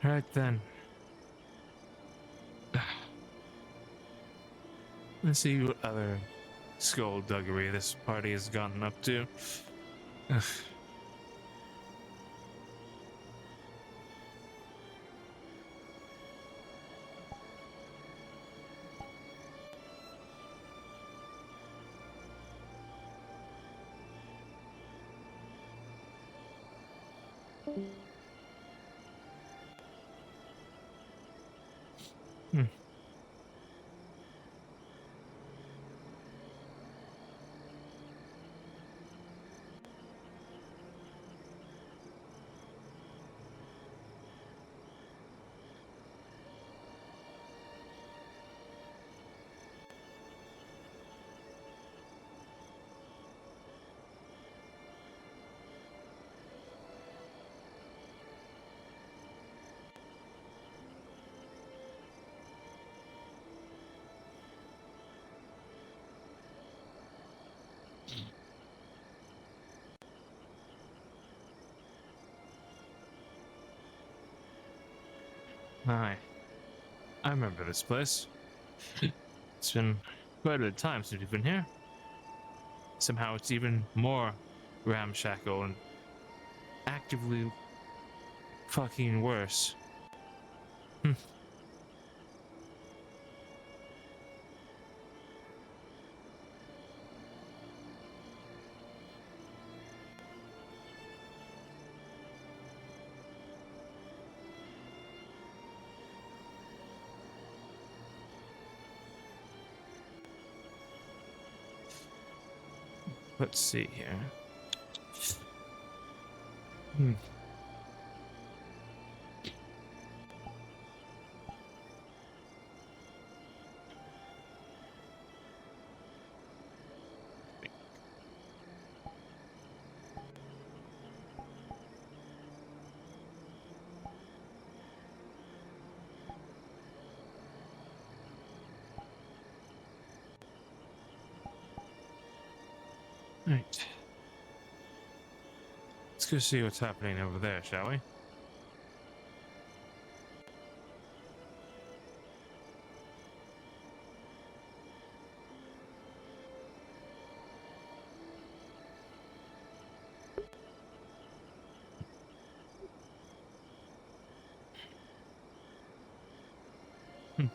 Right then. Let's see what other skullduggery this party has gotten up to. Ugh. Hmm. Hi. I remember this place. It's been quite a bit of time since you've been here. Somehow it's even more ramshackle and actively fucking worse. Hmm. Let's see here. Hmm. Right. Let's go see what's happening over there, shall we? Hmm.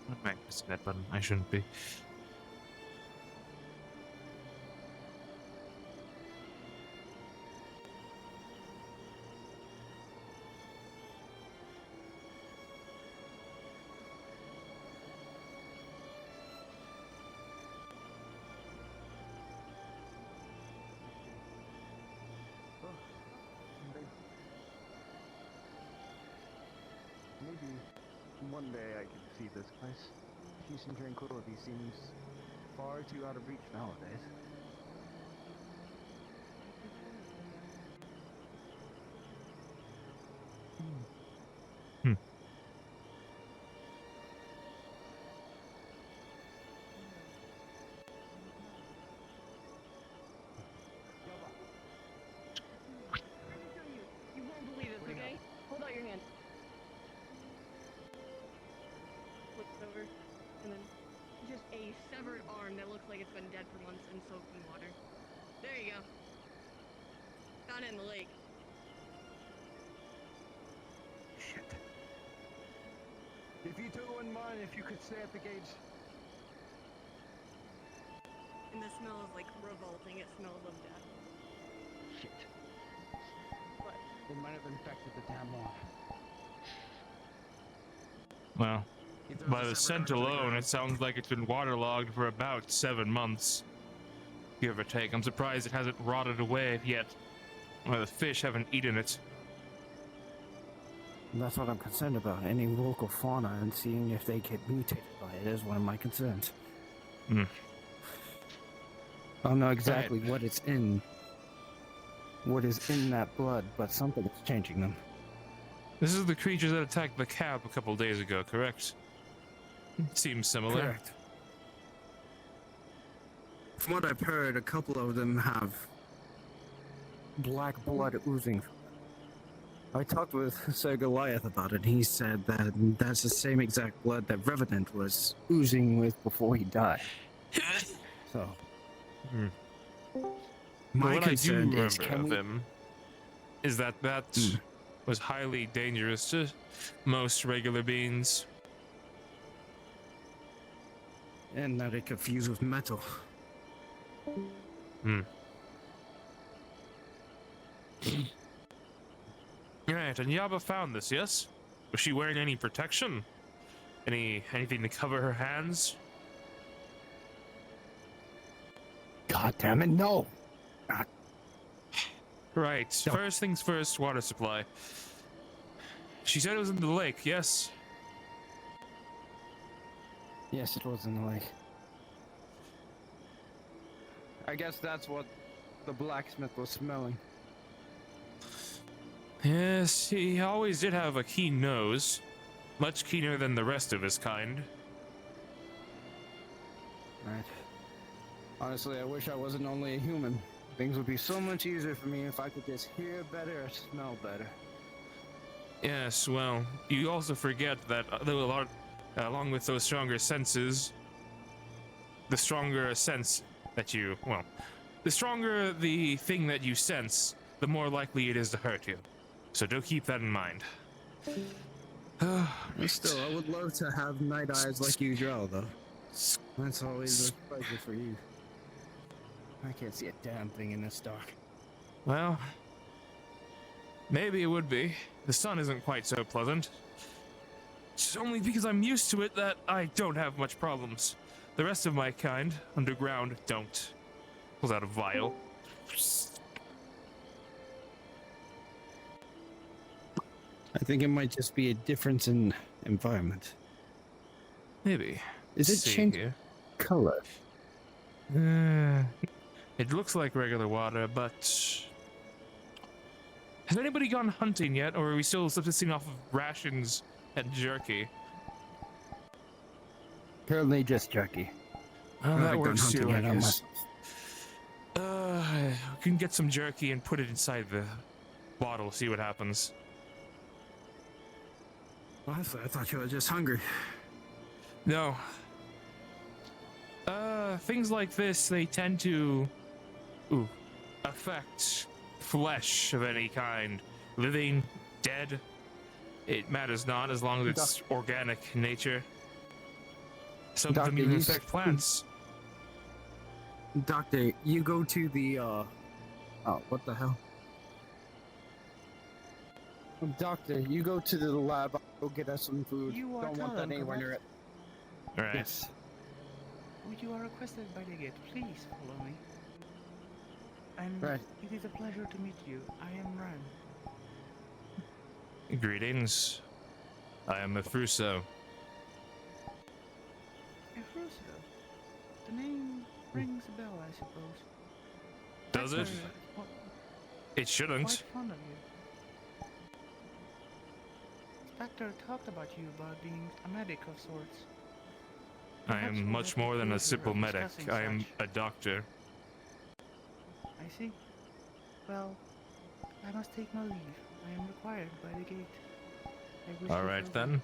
I'm pressing that button. I shouldn't be. Maybe one day I can see this place. Peace and tranquility seems far too out of reach nowadays. Hmm. You won't believe this, okay? Hold out your hand. Flips over, and then just a severed arm that looks like it's been dead for months and soaked in water. There you go. Found it in the lake. Shit. If you two wouldn't mind, if you could stay at the gates. And the smell is like revolting. It smells of death. Shit. What? It might have infected the damn water. Well, by the scent alone, it sounds like it's been waterlogged for about 7 months, give or take. I'm surprised it hasn't rotted away yet, or the fish haven't eaten it. That's what I'm concerned about. Any local fauna and seeing if they get mutated by it is one of my concerns. Hmm. I don't know exactly what is in that blood, but something is changing them. This is the creatures that attacked the cab a couple days ago, correct? Seems similar. Correct. From what I've heard, a couple of them have black blood oozing from them. I talked with Sir Goliath about it. He said that that's the same exact blood that Revenant was oozing with before he died. So, Hmm. my But what I do concern is, remember can of we... him is that was highly dangerous to most regular beings. And that it could fuse with metal. Hmm. Right, and Yaba found this, yes? Was she wearing any protection? Anything to cover her hands? God damn it, no! Right, No. first things first, water supply. She said it was in the lake, yes? Yes, it was in the lake. I guess that's what the blacksmith was smelling. Yes, he always did have a keen nose. Much keener than the rest of his kind. Right. Honestly, I wish I wasn't only a human. Things would be so much easier for me if I could just hear better or smell better. Yes, well, you also forget that along with those stronger senses, the stronger a sense that you, well, the stronger the thing that you sense, the more likely it is to hurt you. So do keep that in mind. Still, I would love to have night eyes like you draw, though. That's always a pleasure for you. I can't see a damn thing in this dark. Well, maybe it would be. The sun isn't quite so pleasant. It's only because I'm used to it that I don't have much problems. The rest of my kind, underground, don't. Pulls out a vial. I think it might just be a difference in environment. Maybe. Is it changing color? It looks like regular water, but has anybody gone hunting yet, or are we still subsisting off of rations and jerky? Currently just jerky. Oh, that works too, I yet, guess. We can get some jerky and put it inside the bottle, see what happens. Honestly, I thought you were just hungry. No. Things like this, they tend to affect flesh of any kind. Living, dead, it matters not as long as it's organic in nature. Some of them even affect plants. Doctor, you go to the, oh, what the hell? Doctor, you go to the lab, go get us some food. You are Don't want that anywhere near it. Alright. Yes. You are requested by the gate. Please follow me. And Right. it is a pleasure to meet you. I am Ran. Greetings. I am Mefruso. Efruso. The name rings a bell, I suppose. Does it? It Quite shouldn't. fond of you. Spectre talked about you about being a medic of sorts. I Perhaps am we'll much have the more than a pleasure simple of medic. discussing I am such. a doctor. I see. Well, I must take my leave. I am required by the gate. I wish you Alright farewell. then.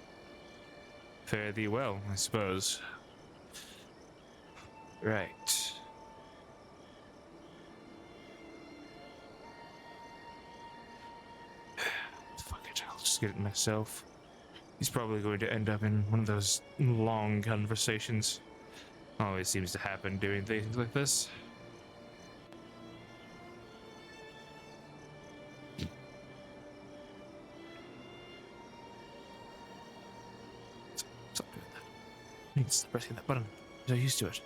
Fare thee well, I suppose. Right. Fuck it, I'll just get it myself. He's probably going to end up in one of those long conversations. Always seems to happen doing things like this. Stop doing that. He's pressing that button. I'm so used to it.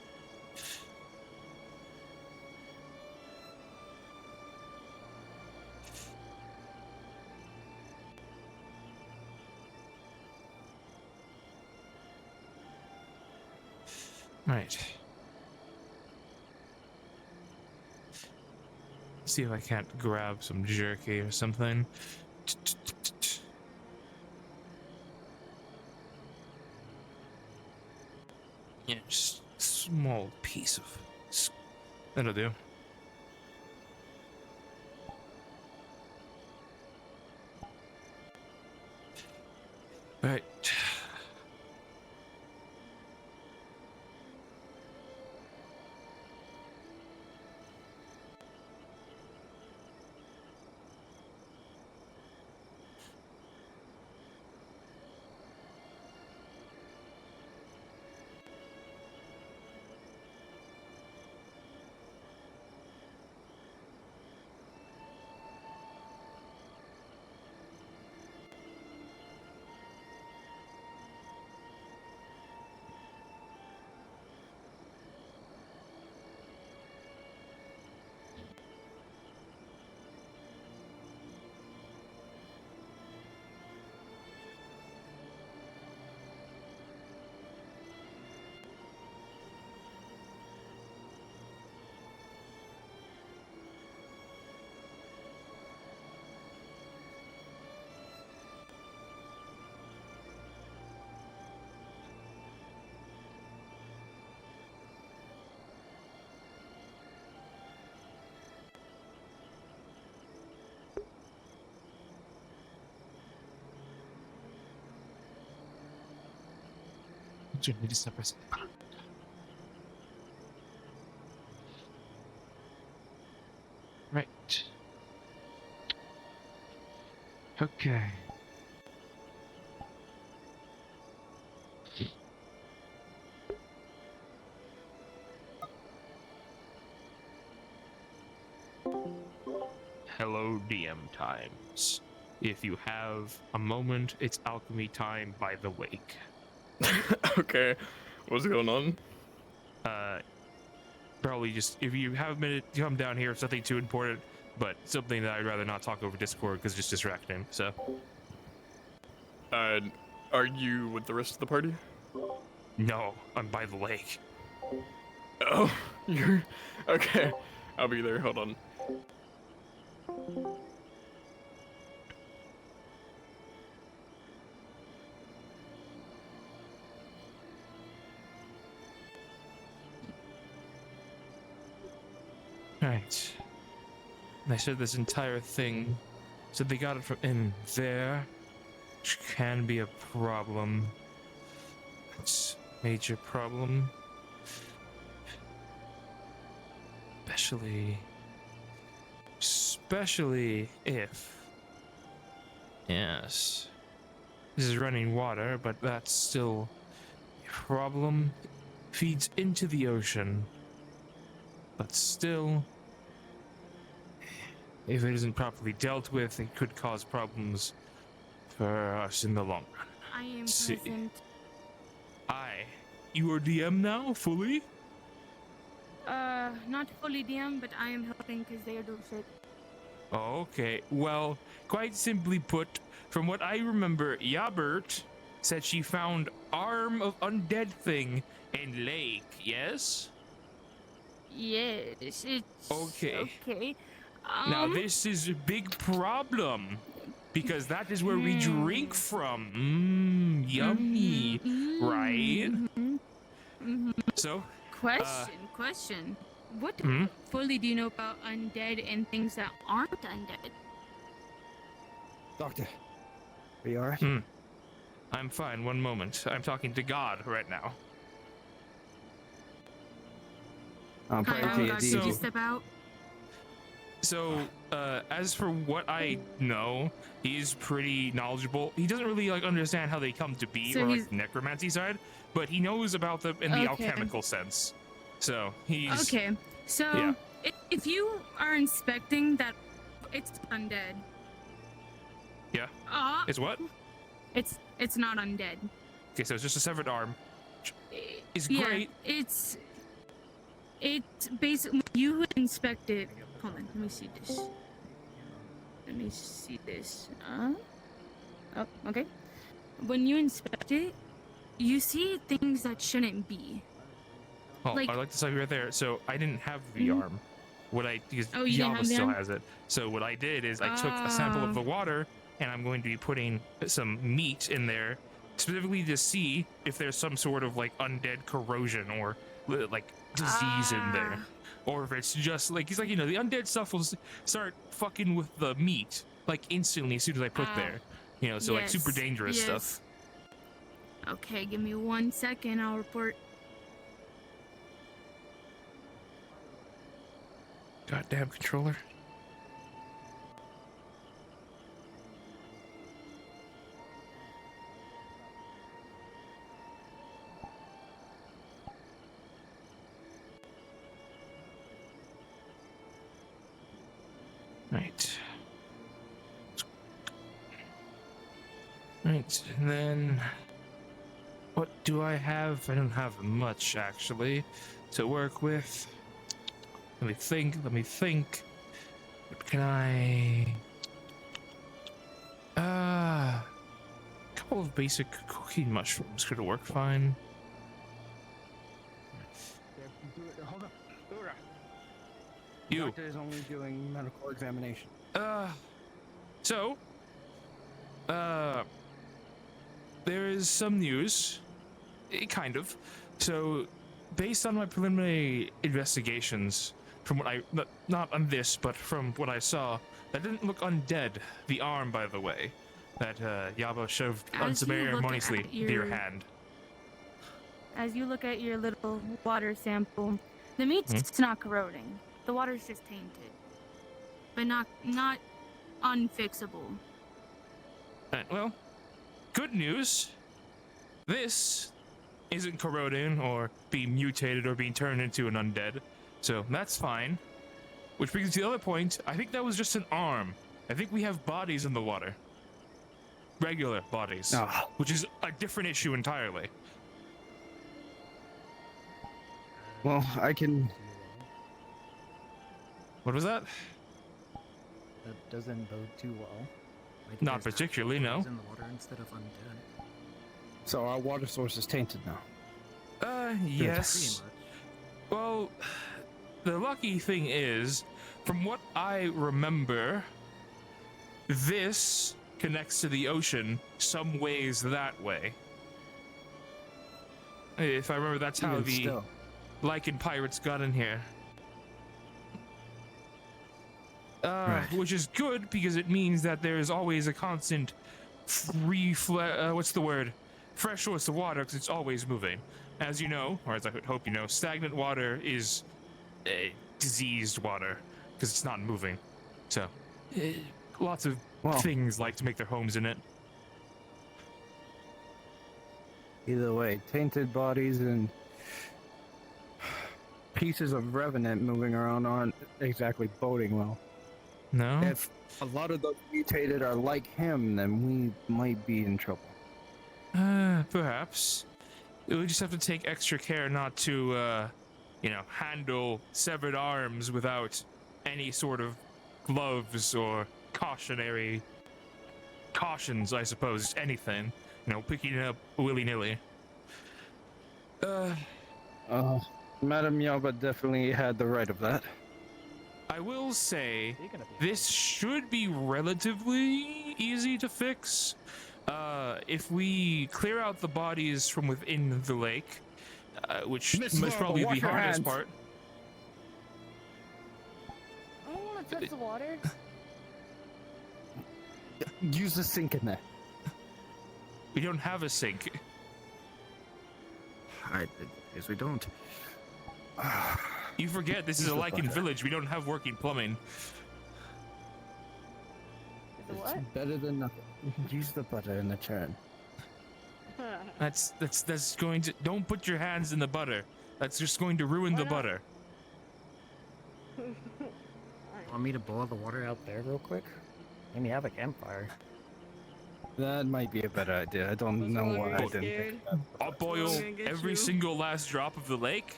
Right. See if I can't grab some jerky or something. Yeah, just a small piece of. That'll do. Right. Need to step aside. Right. Okay. Hello, DM times. If you have a moment, it's alchemy time by the wake. Okay, what's going on? Probably just, if you have a minute, come down here. It's nothing too important, but something that I'd rather not talk over Discord because it's just distracting. So, Are you with the rest of the party? no, I'm by the lake. Oh, you're... Okay, I'll be there, hold on. Right. They said this entire thing, said they got it from in there, which can be a problem. It's a major problem. Especially if, yes, this is running water, but that's still a problem. Feeds into the ocean, but still, if it isn't properly dealt with, it could cause problems for us in the long run. I am See. present. You are DM now, fully? Not fully DM, but I am helping because they are doing shit. Okay, well, quite simply put, from what I remember, Yabert said she found arm of undead thing in lake, yes? Yes, it's Okay. okay. Now this is a big problem, because that is where we drink from. Yummy, right? So, Question. What fully do you know about undead and things that aren't undead? Doctor, are you alright? I'm fine, one moment. I'm talking to God right now. I'm praying to your God, deity. could you step out? So, as for what I know, he's pretty knowledgeable. He doesn't really understand how they come to be, So or he's- necromancy side, but he knows about them in the Okay. alchemical sense. So he's Okay, so yeah. if you are inspecting that, it's undead. Yeah. It's what? It's not undead. Okay, so it's just a severed arm. It's Yeah, great. It's basically you would inspect it. Hold on, let me see this. Oh, okay. When you inspect it, you see things that shouldn't be. Oh, Like- I'd like to stop you right there. So I didn't have the Mhm. arm. What I because Oh, you didn't Yava have the still arm? has it. So what I did is I took a sample of the water and I'm going to be putting some meat in there specifically to see if there's some sort of like undead corrosion or like disease in there, or if it's just like he's like, you know, the undead stuff will start fucking with the meat like instantly as soon as I put there, you know, so like super Yes, dangerous yes. stuff. Okay, give me 1 second. I'll report. Goddamn controller. Right. Right, and then what do I have? I don't have much actually to work with. Let me think. What can I a couple of basic cooking mushrooms could work fine. Hold up. You. Doctor is only doing medical examination. So, there is some news, kind of. So, based on my preliminary investigations, from what I, not on this, but from what I saw, that didn't look undead. The arm, by the way, that Yaba shoved As you unceremoniously look at into your hand. As you look at your little water sample, the meat's not corroding. The water's just tainted, but not unfixable. Well, good news. This isn't corroding or being mutated or being turned into an undead, so that's fine. Which brings us to the other point. I think that was just an arm. I think we have bodies in the water. Regular bodies, which is a different issue entirely. Well, I can. What was that? That doesn't bode too well. Like Not there's particularly, no. bodies in the water instead of undead. So our water source is tainted now. Yes. Pretty much. Well, the lucky thing is, from what I remember, this connects to the ocean some ways that way. If I remember, that's how Even the still. Lycan pirates got in here. Right. Which is good because it means that there is always a constant what's the word? Fresh source of water because it's always moving. As you know, or as I would hope you know, stagnant water is diseased water because it's not moving. So, lots of things like to make their homes in it. Either way, tainted bodies and pieces of revenant moving around aren't exactly boding well. No? If a lot of those mutated are like him, then we might be in trouble. Perhaps. We just have to take extra care not to, handle severed arms without any sort of gloves or cautions, I suppose, anything. You know, picking it up willy-nilly. Madam Yaba definitely had the right of that. I will say, this should be relatively easy to fix. If we clear out the bodies from within the lake, which Miss is Marble, probably the wash your hardest hands. part. I don't want to touch the water. Use the sink in there. We don't have a sink. I guess we don't. You forget this is a Lycan village. We don't have working plumbing. The what? It's better than nothing. Use the butter in the churn. That's going to. Don't put your hands in the butter. That's just going to ruin the butter. Want me to boil the water out there real quick? Maybe have a campfire. That might be a better idea. I don't know why I didn't think of that. I'll boil gonna get every you. single last drop of the lake.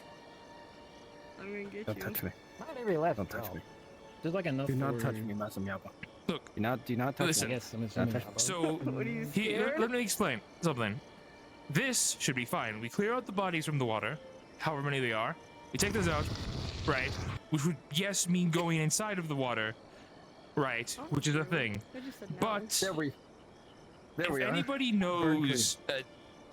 I'm gonna get Don't you. touch me. Not every last Don't touch drop. me. There's like enough Do not for- touch me, Madam Yaba. Look, Do not touch Listen. I me. guess I'm assuming. touch me. so What are you let scared? me explain something. This should be fine. We clear out the bodies from the water, however many they are. You take those out, right? Which would, yes, mean going inside of the water, right? Oh, Which is a true. thing. I just said no. But There if we are. anybody knows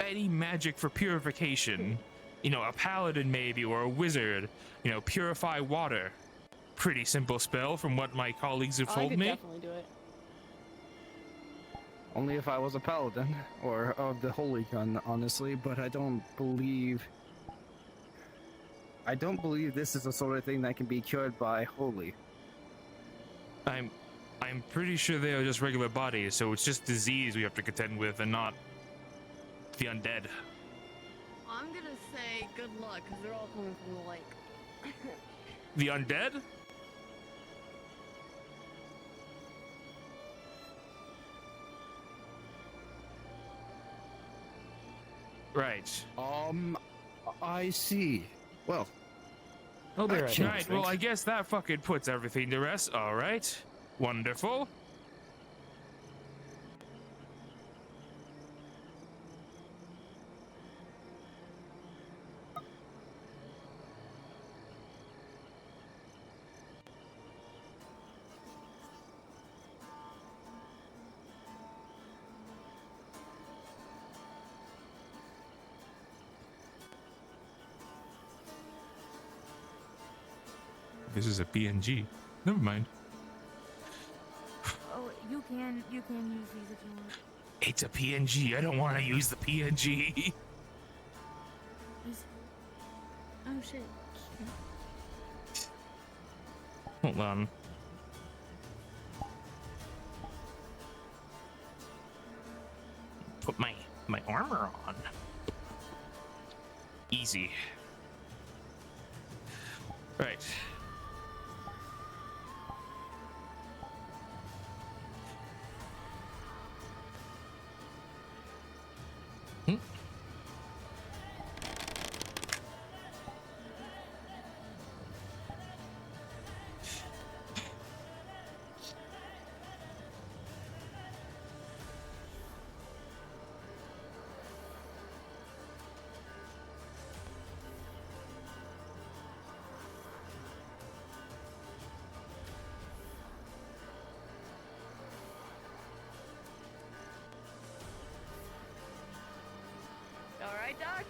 any magic for purification, you know, a paladin maybe, or a wizard, you know, purify water. Pretty simple spell from what my colleagues have I told could me. definitely do it. Only if I was a paladin or of the holy gun, honestly. But I don't believe this is the sort of thing that can be cured by holy. I'm pretty sure they are just regular bodies, so it's just disease we have to contend with and not the undead. I'm gonna say good luck, because they're all coming from the lake. The undead? Right. I see. Well, I'll be I right can't- back. Right, well, I guess that fucking puts everything to rest. All right. Wonderful. This is a PNG. Never mind. Oh, you can use these if you want. It's a PNG. I don't want to use the PNG. Oh shit. Hold on. Put my armor on. Easy. Right. Alright, Doc?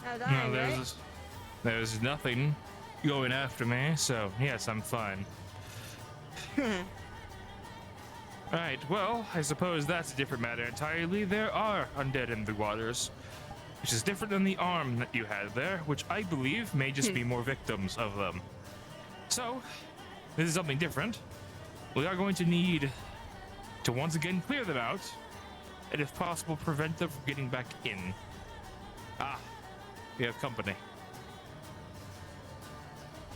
No, No, dying, right? there's nothing going after me, so yes, I'm fine. Right, well, I suppose that's a different matter entirely. There are undead in the waters, which is different than the arm that you had there, which I believe may just be more victims of them. So, this is something different. We are going to need to once again clear them out, and if possible, prevent them from getting back in. Ah, we have company.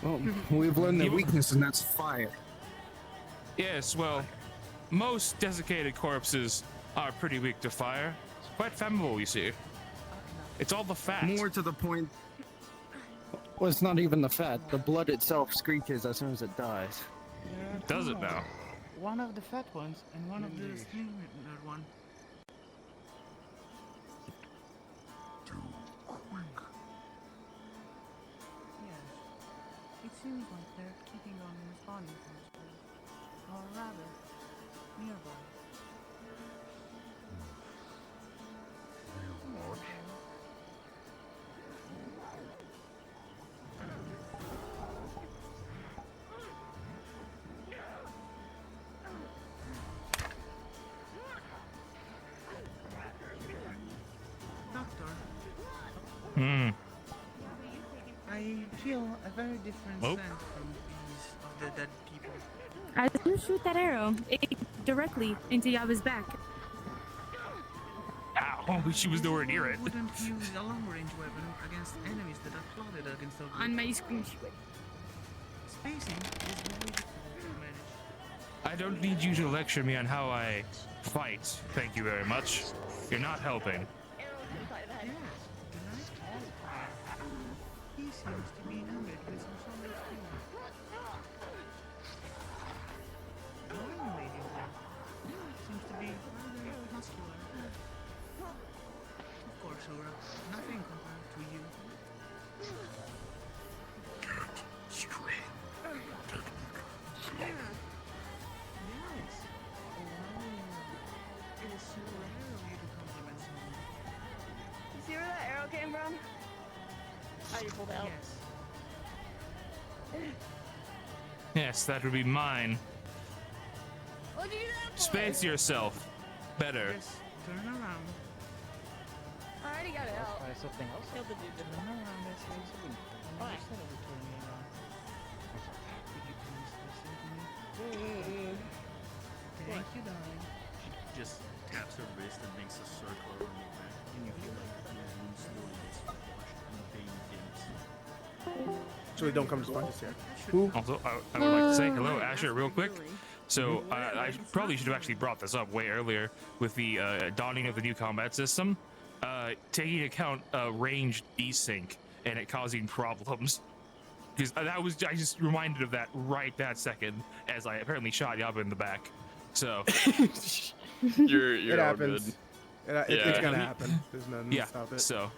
well, we've learned their You- weakness, and that's fire. Yes, well, most desiccated corpses are pretty weak to fire. Quite flammable, you see. It's all the fat. More to the point. Well, it's not even the fat. The blood itself screeches as soon as it dies. There are Does two it more. now? One of the fat ones and one of the Indeed. slimmer one. Yes. It seems like they're keeping on responding to this place. Or rather, nearby. Doctor, Hmm. I feel a very different Oh. scent from these of the dead people. As you shoot that arrow, it directly into Yaba's back. Ow, she was nowhere near it. Wouldn't use a long-range weapon against enemies that are plotted against the On my screen, she would. spacing is very difficult to manage. I don't need you to lecture me on how I fight. Thank you very much. You're not helping. Arrows inside the head. Yes, the nice cat. He seems to be angered with some sort of feeling. The one lady there seems to be rather muscular. Of course, Ura, nothing compared to you. down. I already pulled out. Yes. Yes, that would be mine. What'd you do that for? Space yourself. Better. Just turn around. I already got it out. Try something else. Killed the dude. Turn around, that's right. I Why? never said I would turn you around. Could you please listen to me? Thank you, darling. She just taps her wrist and makes a circle around your back, and you feel like your wound slowly gets flushed and the pain dims. Actually, don't come to find us yet. Who? Also, I would like to say hello, Asher, real quick. So I probably should have actually brought this up way earlier with the dawning of the new combat system, taking account range desync and it causing problems. Because I just reminded of that right that second as I apparently shot Yaba in the back. So You're It all happens. good. It's gonna happen. There's nothing to yeah, stop it. so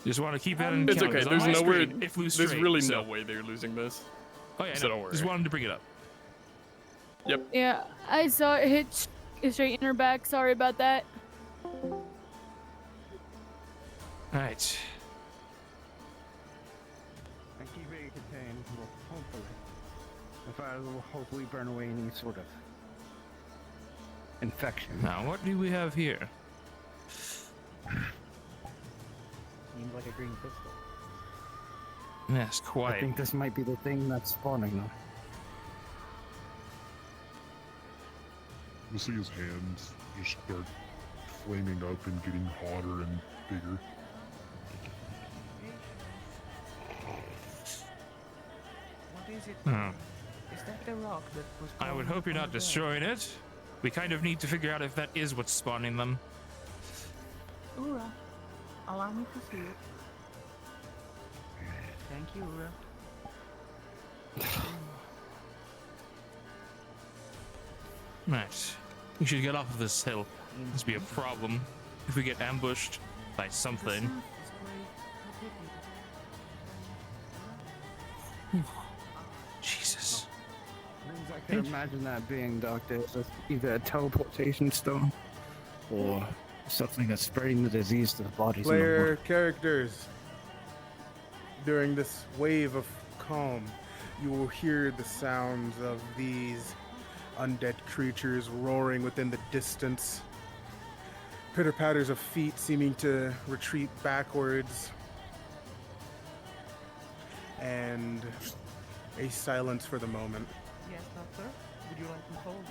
just want to keep that in It's account. okay. 'Cause on There's my no screen, way. it flew There's straight, really so. no way they're losing this. Oh yeah, So no, don't worry. just wanted to bring it up. Yep. Yeah, I saw it hit straight in her back. Sorry about that. All right. And keeping it contained will hopefully, the fire will hopefully burn away any sort of infection. Now, what do we have here? Seems like a green pistol. Yes, I quite. think this might be the thing that's spawning them. You'll see his hands just start flaming up and getting hotter and bigger. What is it? Hmm. Is that the rock that was? I would falling hope you're on not the bed? destroying it. We kind of need to figure out if that is what's spawning them. Ura, allow me to see it. Thank you, Ura. Right. We should get off of this hill. This be a problem if we get ambushed by something. Jesus. I can imagine that being, Doctor, is either a teleportation stone or something that's spreading the disease to the bodies. in the Player water. characters. During this wave of calm, you will hear the sounds of these undead creatures roaring within the distance. Pitter patters of feet seeming to retreat backwards. And a silence for the moment. Yes, doctor. Would you like me to hold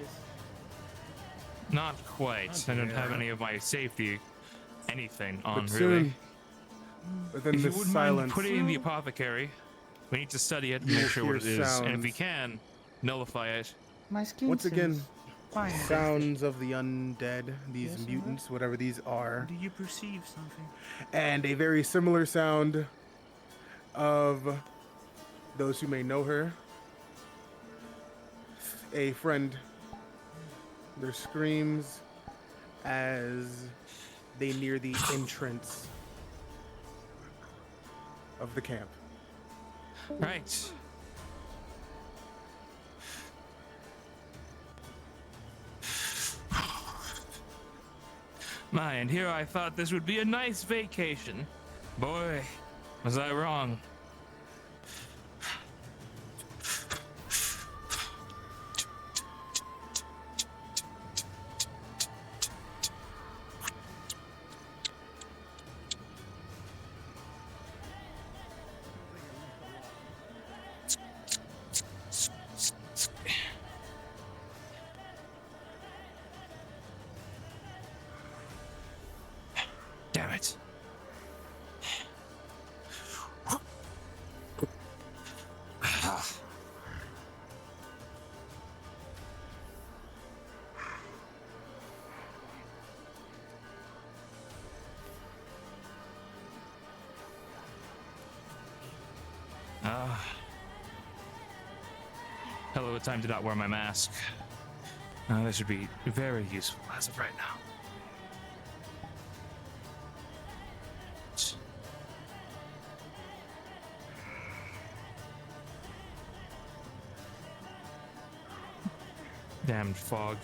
this? Not quite. I don't have any of my safety anything on, But really. soon, within If you this wouldn't mind silence, putting it in the apothecary, we need to study it and You make will sure what it hear is. And if we sounds. can, nullify it. My skin. once again, sense. Fine. sounds of the undead, these Yes, mutants, whatever these are. Do you perceive something? And a very similar sound of those who may know her. A friend. Their screams as they near the entrance of the camp. Right. My, and here I thought this would be a nice vacation. Boy, was I wrong. Damn it. Hell of a time to not wear my mask. This would be very useful as of right now. Damned fog.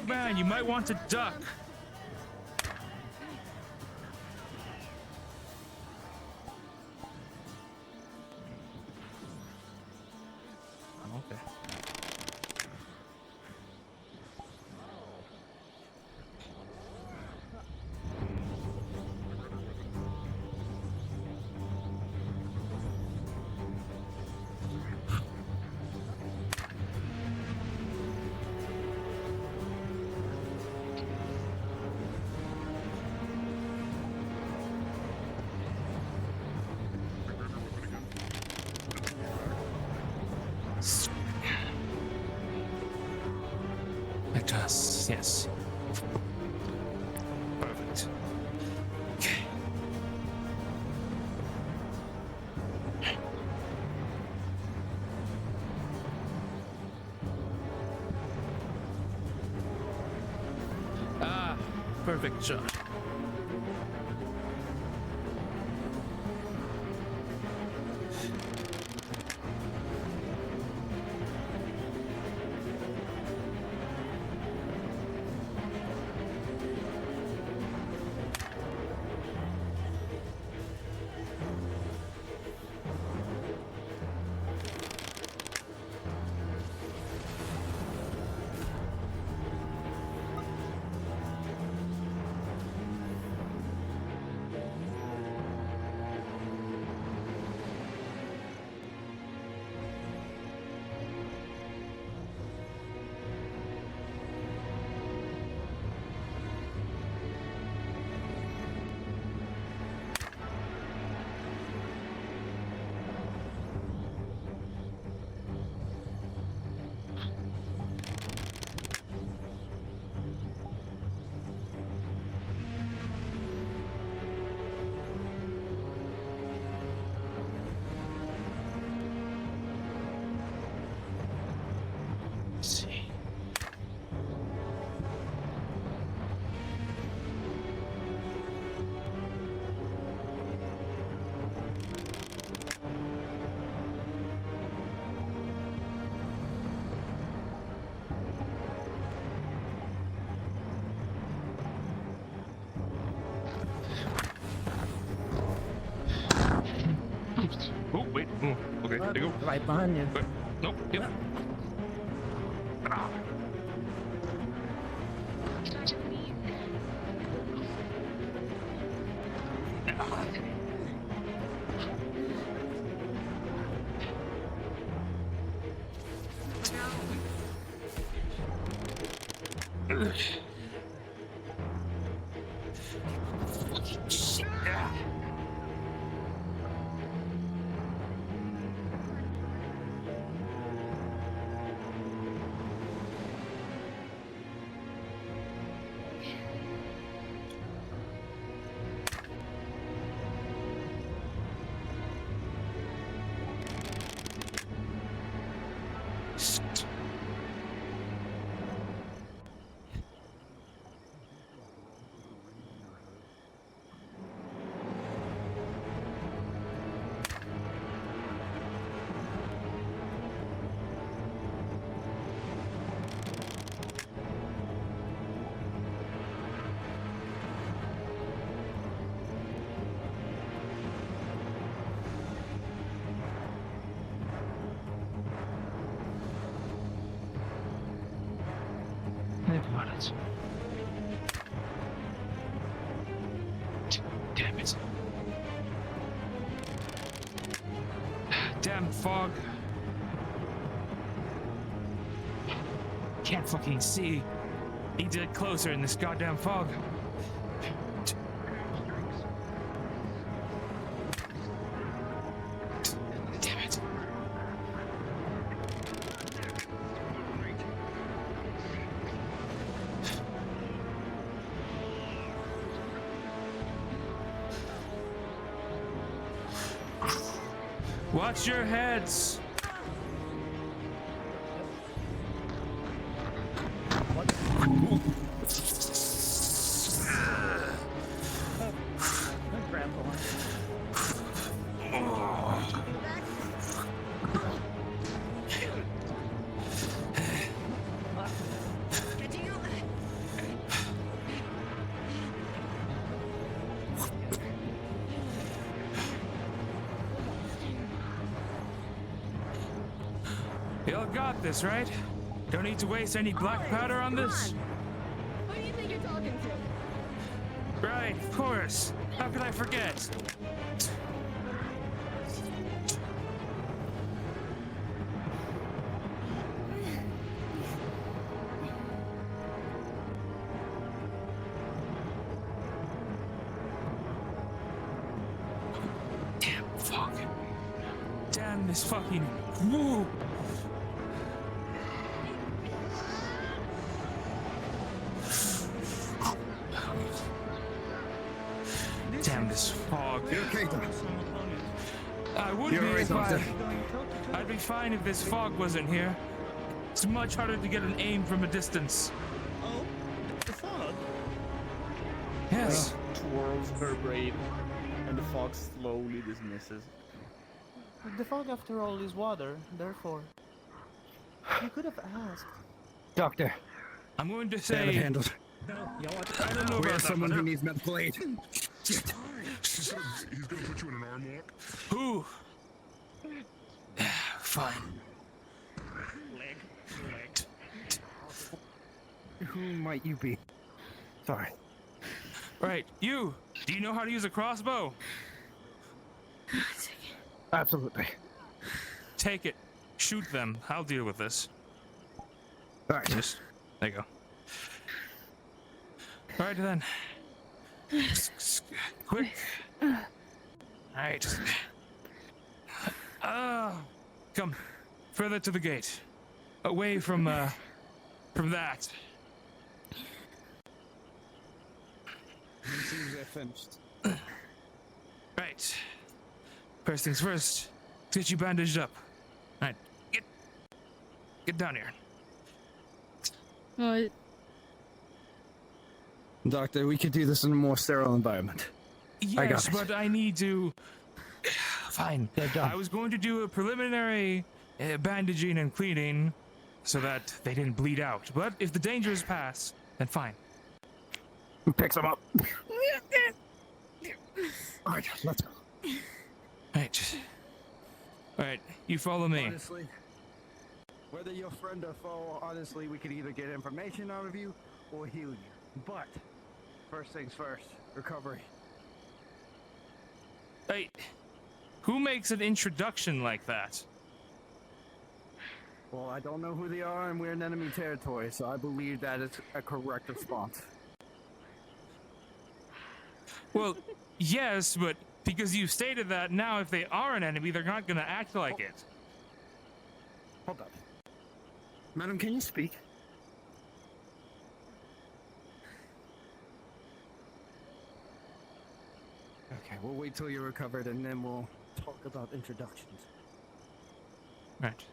big man. You might want to duck. Okay. It does, yes. Perfect. Okay. Ah, perfect shot. Let's see. Oh, wait. Oh, okay, there you go. Right behind you. Nope, yep. Ah. Shit. They've got it. Damn it. Damn fog. Can't fucking see. He did closer in this goddamn fog. Damn it. Watch your heads. Catching you. Y'all got this, right? Don't need to waste any black powder on this? Who do you think you're talking to? Right, of course. How could I forget? Damn, fuck. Damn this fucking... Woo! Damn this fog. You're okay, Doc. I would You're be right, if Doctor. I'd be fine if this fog wasn't here. It's much harder to get an aim from a distance. Oh, the fog. Yes. Twirls her braid, and the fog slowly dismisses. The fog, after all, is water. Therefore, you could have asked. Doctor, I'm going to have it say handled. No, you know what? I don't know We about have that, someone but who needs medical aid. He's gonna put you in an arm lock. who? Fine. Leg. Who might you be? Sorry. Right, you. Do you know how to use a crossbow? Absolutely. Take it. Shoot them. I'll deal with this. All right. Just there you go. All right then. Quick. All right. Come further to the gate. Away from that. As soon as they're finished. Right. First things first. Get you bandaged up. All right. Get down here. Well, Doctor, we could do this in a more sterile environment. I got Yes, it. but I need to. Fine. They're done. I was going to do a preliminary bandaging and cleaning so that they didn't bleed out. But if the danger is past, then fine. Picks them up. All right, let's go. Right. All right, you follow me. Honestly, whether you're friend or foe, honestly, we could either get information out of you or heal you. But first things first, recovery. Hey, who makes an introduction like that? Well, I don't know who they are, and we're in enemy territory, so I believe that is a correct response. Well, yes, but because you stated that, now if they are an enemy, they're not gonna act like it. Hold up. Madam, can you speak? Okay, we'll wait till you're recovered, and then we'll talk about introductions. Right.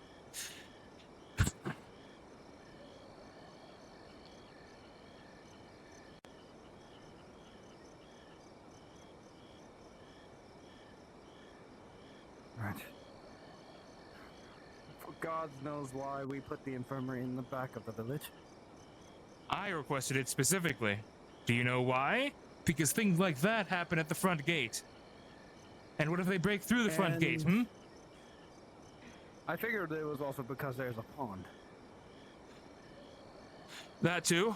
Right. For God knows why we put the infirmary in the back of the village. I requested it specifically. Do you know why? Because things like that happen at the front gate. And what if they break through the front gate, And- I figured it was also because there's a pond. That too.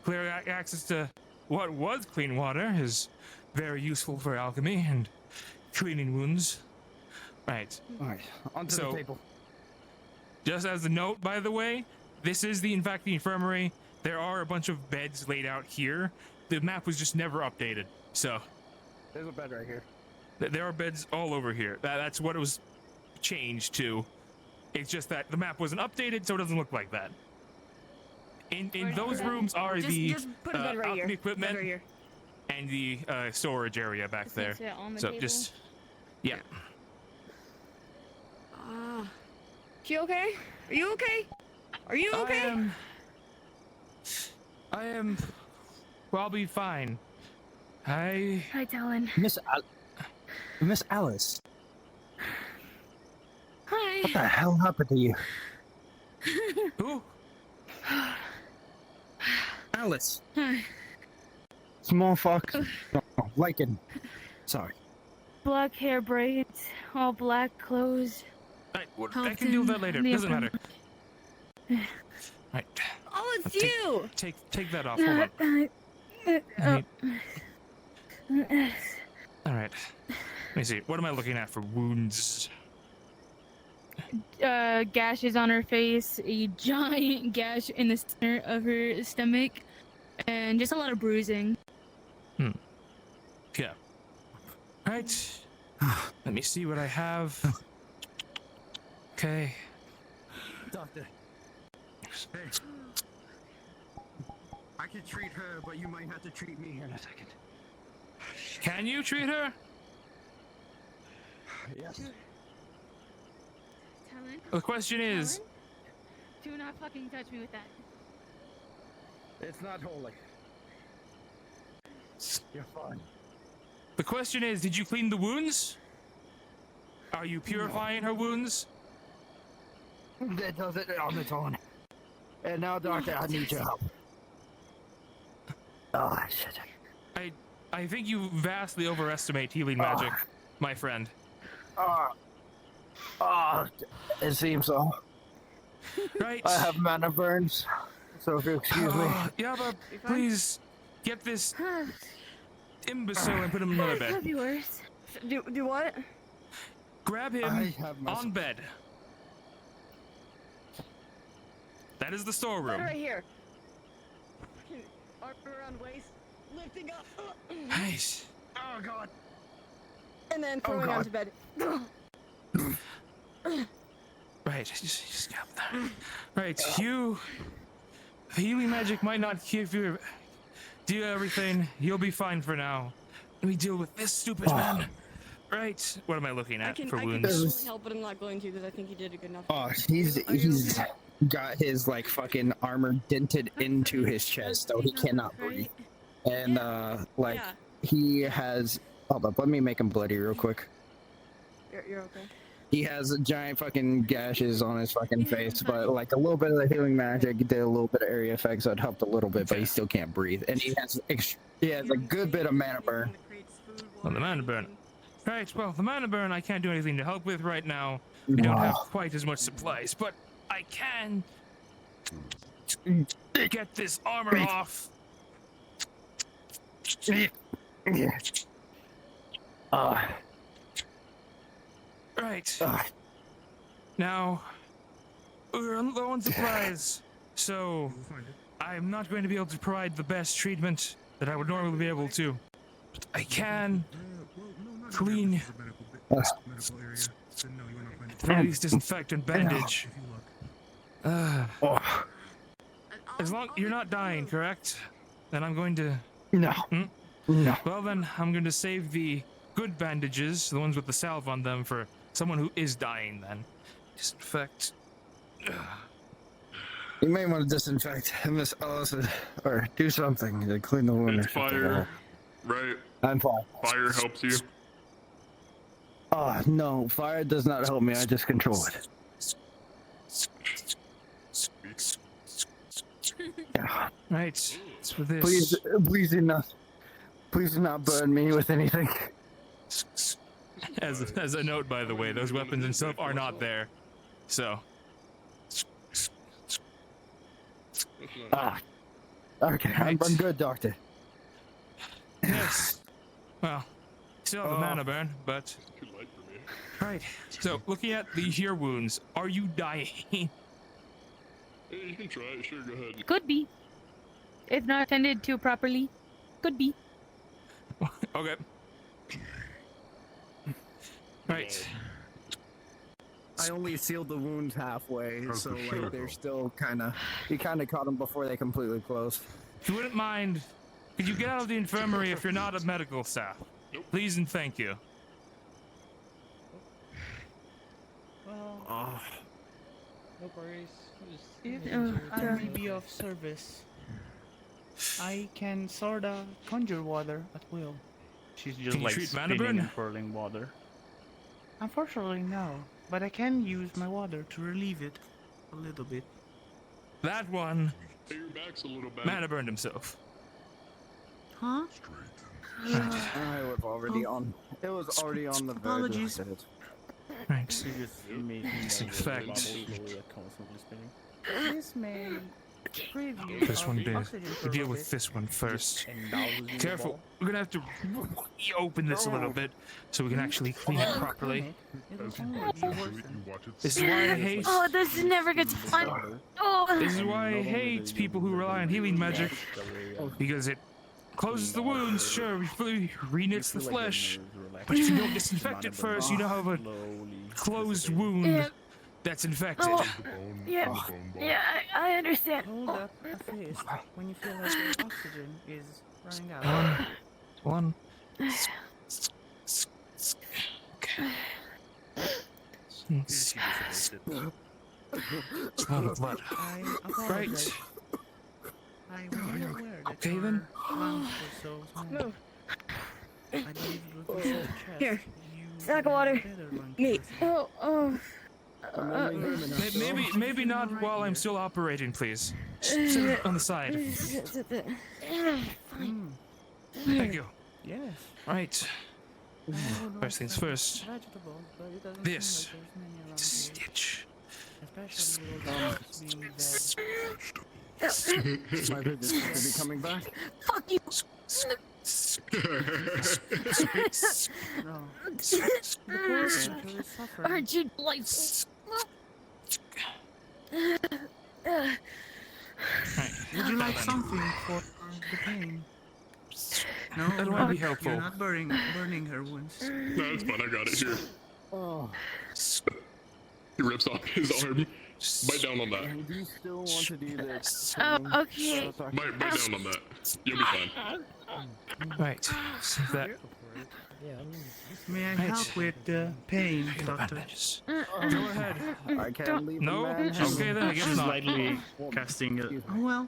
Clear access to what was clean water is very useful for alchemy and cleaning wounds. Right. Alright, onto So- the table. Just as a note, by the way, this is in fact the infirmary. There are a bunch of beds laid out here. The map was just never updated. So There's a bed right here. there are beds all over here. That's what it was changed to. It's just that the map wasn't updated, so it doesn't look like that. In those rooms are the Just put a bed right alchemy here. equipment Bed right here. and the storage area back Just there. next to it on the So table. just yeah. You okay? Are you okay? Are you okay? I am. Well, I'll be fine. I. Hi, Talon. Miss Alice, Hi. what the hell happened to you? Who? Alice. Hi. Small fox. No, lichen. Sorry. Black hair braids, all black clothes. I can deal with that later. the Doesn't matter. affirm- Right. Oh, it's Take- you! Take that off. Hold on. All right. Let me see. What am I looking at for wounds? Gashes on her face, a giant gash in the center of her stomach, and just a lot of bruising. Yeah. Right. Let me see what I have. Okay. Doctor. Hey. I can treat her, but you might have to treat me in a second. Can you treat her? Yes. Talon? The question is, Talon? Do not fucking touch me with that. It's not holy. You're fine. the question is, did you clean the wounds? Are you purifying her wounds? That does it on its own. And now, Doctor, I need your help. Oh, shit. I think you vastly overestimate healing magic, my friend. It seems so. Right? I have mana burns, so if you excuse me. Yeah, but please get this imbecile and put him in another bed. Could be worse. Do what? Grab I him have my on bed. That is the storeroom. Right here. Fucking arm around waist, lifting up. Nice. Oh god. And then throwing God. onto bed. Right, just get up there. Right, you. Healing magic might not give you. Do everything. You'll be fine for now. Let me deal with this stupid man. Right. What am I looking I at can for wounds? definitely help, but I'm not going to because I think you did a good enough. Oh, he's Are you okay? got his like fucking armor dented into his chest, so he cannot breathe. And like Yeah. he has. Hold up, let me make him bloody real quick. You're okay. He has giant fucking gashes on his fucking face, but like a little bit of the healing magic did a little bit of area effects, so it helped a little bit, but he still can't breathe. And he has a good bit of mana burn. Well, the mana burn. Right, well, the mana burn I can't do anything to help with right now. We don't have quite as much supplies, but I can get this armor off. Right. Now, we're low on supplies, so I'm not going to be able to provide the best treatment that I would normally be able to. But I can clean, at least disinfect and bandage. As long you're not dying, correct? Then I'm going to. No. No. Well, then I'm going to save the good bandages, the ones with the salve on them, for someone who is dying. Then disinfect. You may want to disinfect Miss Allison, or do something to clean the wound. It's fire, right? I'm fine. Fire helps you. Oh no, fire does not help me. I just control it. Yeah. Right. It's for this. Please do not burn me with anything. As a note, by the way, those weapons and stuff are not there. So. Okay, I'm good, Doctor. Yes. Well, still have a mana burn, but. Too light for me. Right. So, looking at the ear wounds, are you dying? Hey, you can try it. Sure, go ahead. Could be. If not tended to properly. Could be. Okay. Right. I only sealed the wounds halfway, How's so the like sugar they're go? still he kind of caught them before they completely closed. If you wouldn't mind, could you get out of the infirmary if you're not a medical staff? Nope. Please and thank you. Well, no worries. If Oh, I God. may be of service, I can sorta conjure water at will. She's just Can you like treat mana spinning burn? and swirling water. Unfortunately, no. But I can use my water to relieve it a little bit. That one, Hey, your back's a little bad. mana burned himself. Huh? I was already on. It was already on the verge. Apologies. of it. Right. You just made It's me in a fact- bubble slowly, like, constantly spinning. This may preview This of one did. oxygen We for a deal little with bit. this one Just first. indulges in the Careful. ball. We're gonna have to open this a little bit so we can actually clean it properly. It will As you only watch be it, worsened. you watch it This is why I hate. Oh, this never gets fun. Oh, This is why I hate people who rely on healing magic, because it closes the wounds. Sure, reknits the flesh, but if you don't disinfect it first, you now have a closed wound Yeah. that's infected. Oh. the bone, Yeah. and the bone ball. yeah, I understand. Hold up a fist when you feel like your oxygen is running out. One. Okay. It's a lot of blood. I apologize. Right. I was not aware that Okay, your then. lungs were so small. Move. I believe with your chest, Here. you Sack of have water. better lung Meat. capacity. Oh. Maybe not while I'm still operating, please. Just sit on the side. Mm, Thank you. yes. Right. I don't know First things if first. vegetables, but it doesn't This. seem like there's many around here. Stitch. Especially with all those being dead. My business will be coming back. Fuck you. No. The poor creature is suffering. Aren't you delightful? Would you like something for the pain? No, That might be helpful. You're not burning her wounds. No, it's fine. I got it here. Oh, He rips off his arm. Bite down on that. and do you still want to do this? Oh, okay. Bite down on that. You'll be fine. Right. So that. May I Right. help with the pain, doctor? Bandages. Go ahead. I can't leave No? a man hanging. Okay, then I guess not. Slightly casting a... Oh well,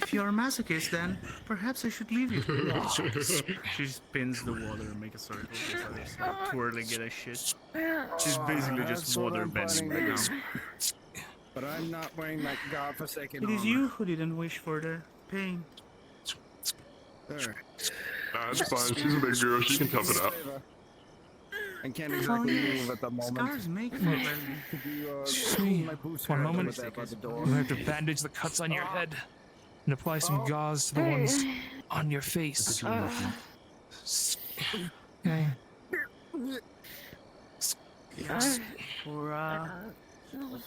if you're a masochist then, perhaps I should leave you. She spins the water and make a circle just so they start twirling it as shit. She's basically just That's what water I'm bending planning right to now. do. But I'm not wearing that godforsaken It is armor. you who didn't wish for the pain. There. That's fine. She's a big girl. She can tough it out. I can't exactly move at the moment. Scars make for well. Could you, Excuse me. my boots One hurt moment. with that by the door. You have to bandage the cuts on your head and apply some gauze to the ones on your face. Okay. For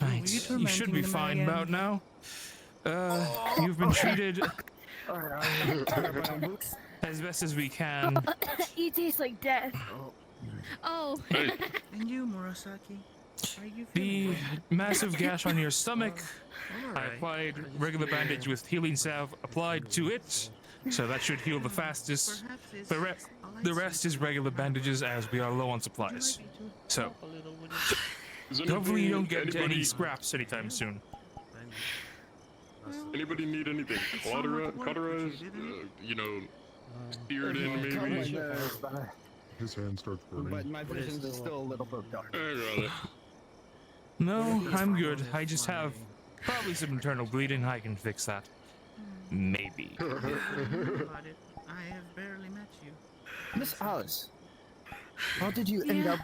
Right. You should be fine about now. You've been treated as best as we can. You taste like death. Oh. Hey, and you, Murasaki, are you The feeling massive gash on your stomach, I Alright. applied regular bandage with healing salve applied to it, so that should heal the fastest. Perhaps it's The rest is regular bandages as we are low on supplies. So, is hopefully you don't get into anybody, any scraps anytime soon. Anybody need anything? Cauterized? You know, speared in maybe? His hand starts burning. But my vision is still a little bit dark. I'd rather. No, I'm good. I just have probably some internal bleeding. I can fix that. Maybe. about it? I have barely met you. Miss Alice, how did you end Yeah. up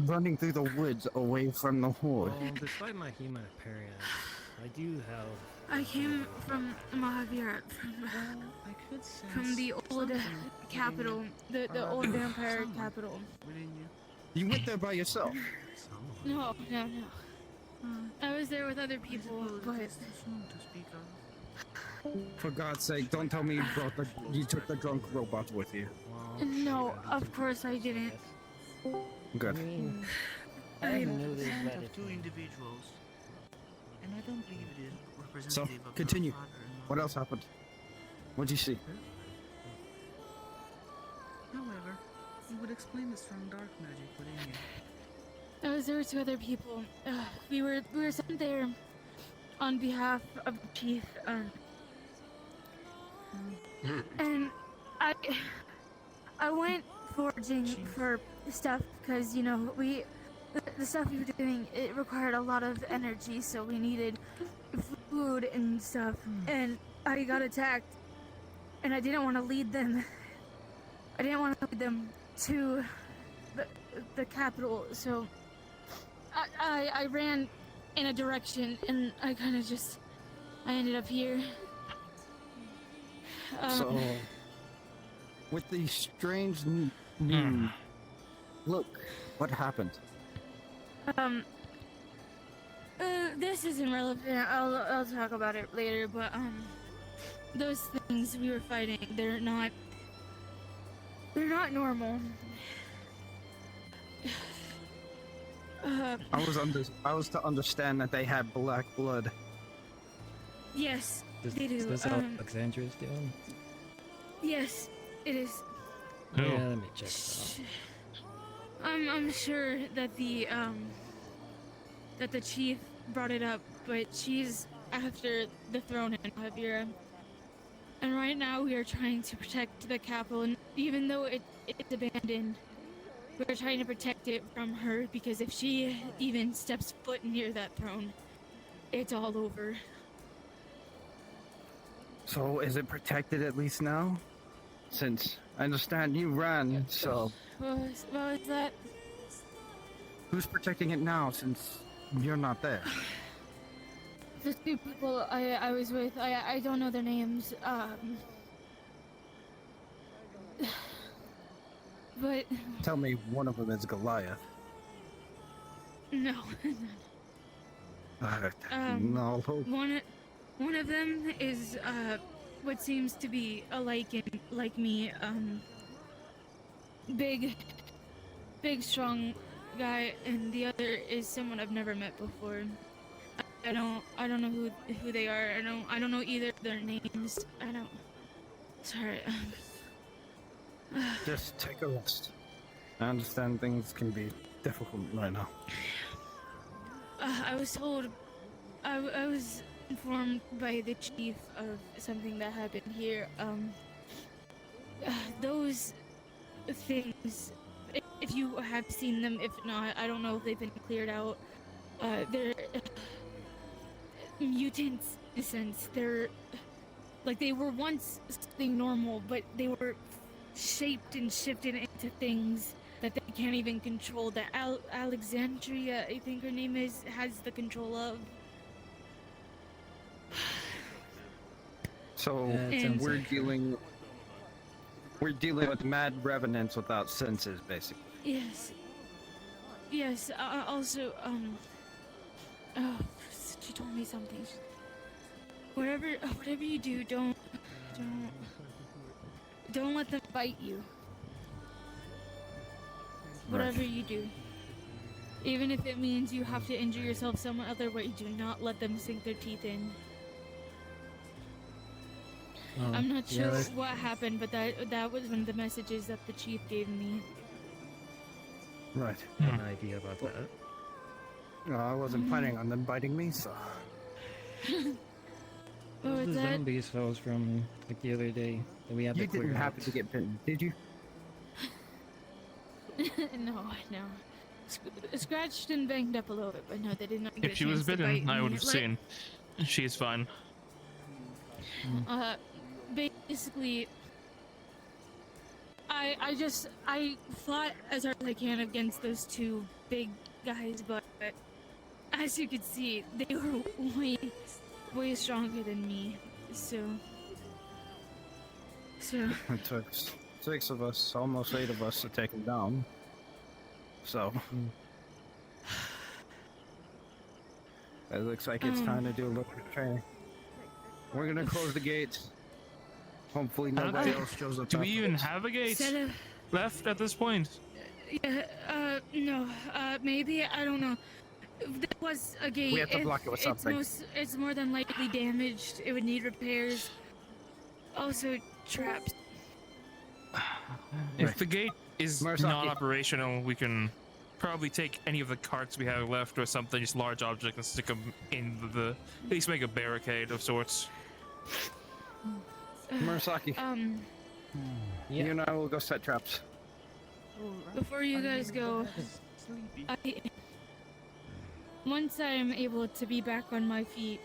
running through the woods away from the horde? Well, despite my human appearance, I do have. I came from Mahavira, I could sense from the old something capital, the old vampire capital. within you. You went there by yourself. No. I was there with other people, but It's too soon to speak of. For God's sake, don't tell me you took the drunk robot with you. Well, no, of course I didn't. Good. I I- noticed Scent that of it two individuals, and I don't believe it is So, representative of continue. your father-in-law. What else happened? What'd you see? However, it would explain the strong dark magic within you. I was there with two other people. We were sent there on behalf of the chief, and I went foraging for stuff because the stuff we were doing, it required a lot of energy, so we needed food and stuff. And I got attacked, and I didn't want to lead them. I didn't want to lead them to the capital, so I ran in a direction and I kind of just I ended up here. So, with the strange news, look, what happened? This isn't relevant. I'll talk about it later. But those things we were fighting, they're not normal. I was to understand that they had black blood. Yes, Is they do. this Alexandra's doing? Yes, it is. Oh. Yeah, let me check it out. I'm sure that the chief brought it up, but she's after the throne in Javira. And right now we are trying to protect the capital, and even though it's abandoned, we're trying to protect it from her, because if she even steps foot near that throne, it's all over. So, is it protected at least now? Since I understand you ran, so What was that? who's protecting it now since you're not there? The two people I was with, I don't know their names, but Tell me one of them is Goliath. no. No. One of them is what seems to be a like me, big strong guy, and the other is someone I've never met before. I don't know who they are. I don't know either of their names. Sorry. Just take a rest. I understand things can be difficult right now. I was told, I was informed by the chief of something that happened here. Those things, if you have seen them, if not, I don't know if they've been cleared out. They're mutants in a sense. They're like they were once something normal, but they were shaped and shifted into things that they can't even control. That Alexandria, I think her name is, has the control of. So And- we're dealing with mad revenants without senses, basically. Yes. Yes. Also, oh, she told me something. Whatever you do, don't let them bite you. Whatever you do, even if it means you have to injure yourself some other way, do not let them sink their teeth in. I'm not sure what happened, but that was one of the messages that the chief gave me. Right. An idea about that. No, I wasn't planning on them biting me, so. What was The that? zombies fells from like the other day that we had You to clear didn't happen out. to get bitten, did you? No. Scratched and banged up a little bit, but no, they did not get If she was a chance to bite bitten, I me. would have Like, seen. She's fine. Basically, I fought as hard as I can against those two big guys, but as you could see, they were way stronger than me. So It took 6 of us, almost 8 of us to take them down. So. It looks like it's time to do a little bit of training. We're gonna close the gates. Hopefully nobody else shows up. Do we even afterwards. have a gate instead of left at this point? no, maybe, I don't know. If there was a gate, We have to block it with something. It's more than likely damaged. It would need repairs. Also, traps. If the gate is Murasaki. non-operational, we can probably take any of the carts we have left or something, just large object, and stick them in at least make a barricade of sorts. Murasaki, you and I will go set traps. Before you guys go, once I am able to be back on my feet,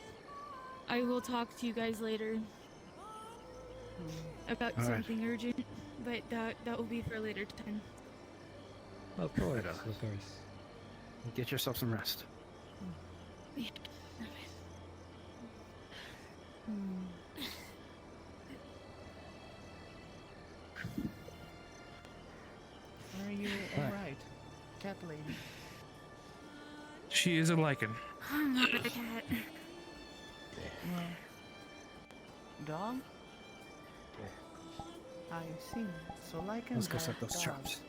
I will talk to you guys later about All right. something urgent, but that will be for a later time. Of course, of course. Get yourself some rest. Are you alright, cat lady? She is a lichen. I'm not a cat. Well, dog? I see. So like Let's go set those traps.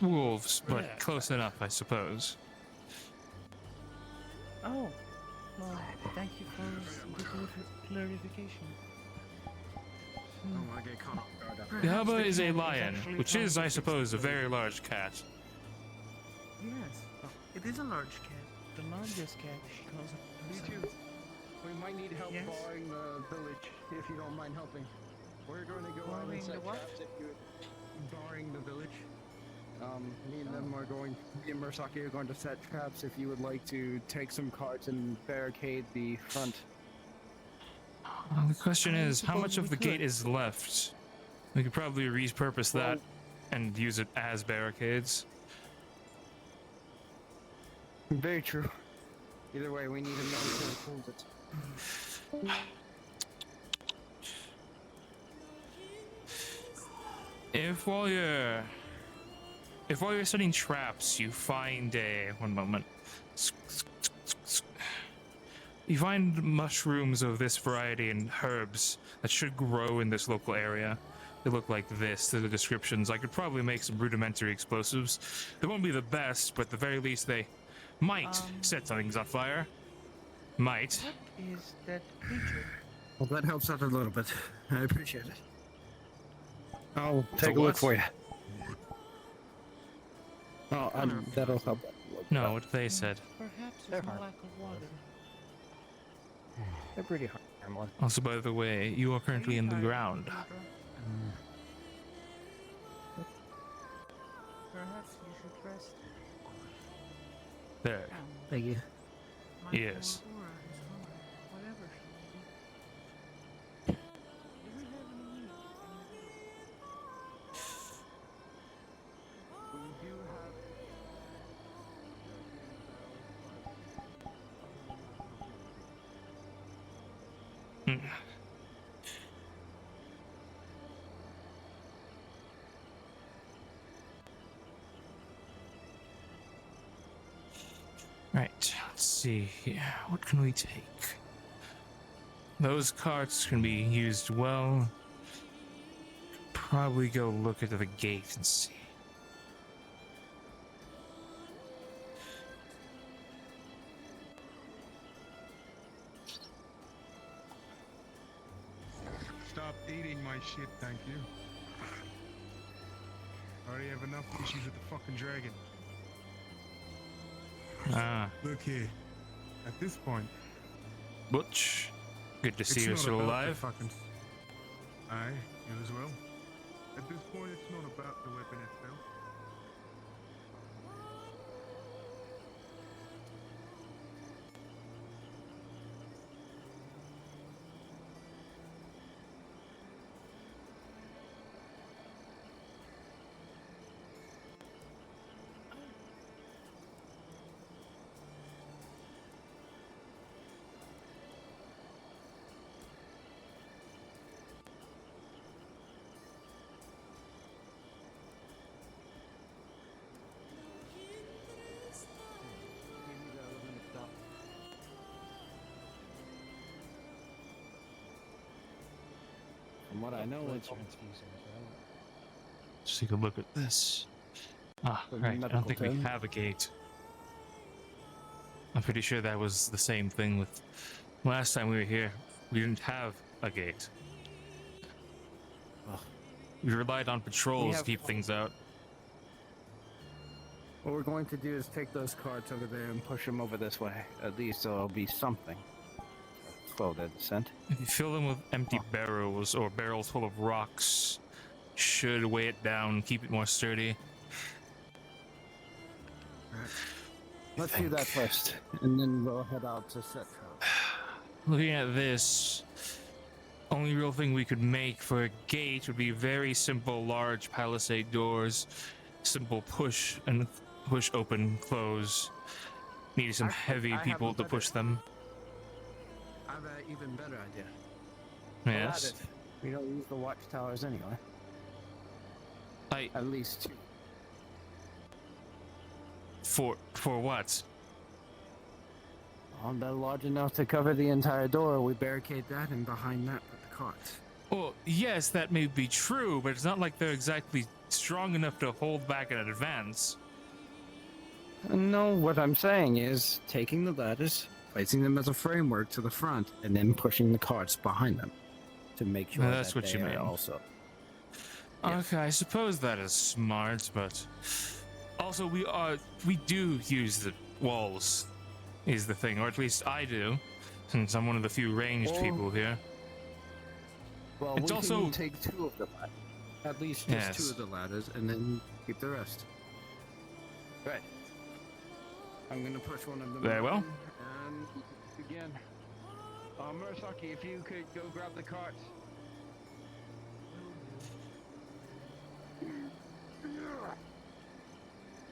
Wolves, but close enough, I suppose. Oh, well, thank you for the clarification. I get caught off guard. The hubba is a cat is lion, actually which trying is, to I fix suppose, a the very leak. large cat. Yes, it is a large cat. The largest cat, she calls it. Me too. We might need help Yes? barring the village, if you don't mind helping. We're going to go out Barring and set the what? traps if you... Barring the village. Me and them are going... Me and Murasaki are going to set traps if you would like to take some carts and barricade the front. The question I is, how much suppose of we the gate could. is left? We could probably repurpose that and use it as barricades. Very true. Either way, we need a military to hold it. If while you're setting traps, you find a... One moment. You find mushrooms of this variety and herbs that should grow in this local area. They look like this to the descriptions. I could probably make some rudimentary explosives. They won't be the best, but at the very least they might set things on fire. Might. What is that creature? Well, that helps out a little bit. I appreciate it. I'll take a what? look for you. Oh, that'll help. No, what they said. Perhaps They're it's more hard. like a water. They're pretty harmless. Also, by the way, you are currently in the ground. Perhaps you should rest. There. Thank you. My Yes. poor aura is hungry, whatever she may be. Do we have any meat? We do have... Hmm. Right, let's see here. What can we take? Those carts can be used well. Probably go look at the gate and see. Stop eating my shit, thank you. I already have enough issues with the fucking dragon. Ah, Look here. At this point, Butch. Good to see it's you're not still about the alive. fucking... Aye, you as well. At this point, it's not about the weapon itself. From what I know, it's... Let's take a look at this. Ah, The right. I medical don't think we term. have a gate. I'm pretty sure that was the same thing with last time we were here. We didn't have a gate. Ugh. We relied on patrols to have- keep things out. What we're going to do is take those carts over there and push them over this way. At least there'll be something. Slow their descent. If you fill them with empty barrels or barrels full of rocks, should weigh it down, keep it more sturdy. Let's do that first, and then we'll head out to set traps. Looking at this, only real thing we could make for a gate would be very simple, large palisade doors, simple push and push open, close. Need some heavy I have people a to better- push them. I have an even better idea. Yes. Ladders. We don't use the watchtowers anyway. At least 2. For what? They're large enough to cover the entire door. We barricade that, and behind that, put the carts. Well, yes, that may be true, but it's not like they're exactly strong enough to hold back in advance. No, what I'm saying is taking the ladders, placing them as a framework to the front, and then pushing the carts behind them to make sure That's that what they you are mean. also. Okay, I suppose that is smart, but also we do use the walls, is the thing, or at least I do, since I'm one of the few ranged people here. Well, It's we also can take 2 of the ladders. At least just 2 of the ladders, and then keep the rest. Right. I'm gonna push one of them. Very well. And begin. Murasaki, if you could go grab the carts.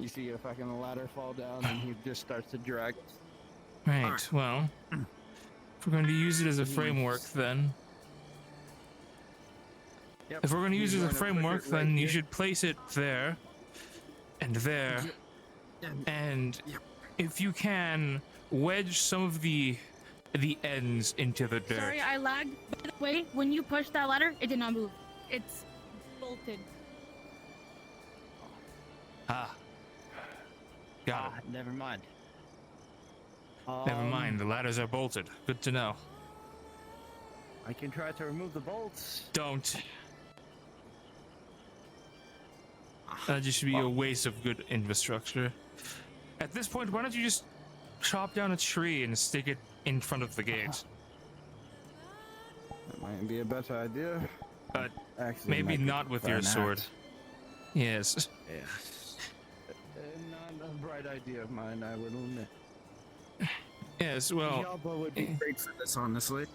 You see a fucking ladder fall down, and he just starts to drag. Right, well, if we're going to use it as a framework, then... If we're going to use it as a framework, then you should place it there, and there, and if you can, wedge some of the ends into the dirt. Sorry, I lagged. By the way, when you pushed that ladder, it did not move. It's bolted. Ah. Got it. Never mind. Never mind, the ladders are bolted. Good to know. I can try to remove the bolts. Don't. That just should be a waste of good infrastructure. At this point, why don't you just chop down a tree and stick it in front of the gate? That might be a better idea. But Actually, maybe might be not with for your an sword. axe. Yes. Yes. Not a bright idea of mine, I will admit. Yes, well... Yalba would be great for this, honestly.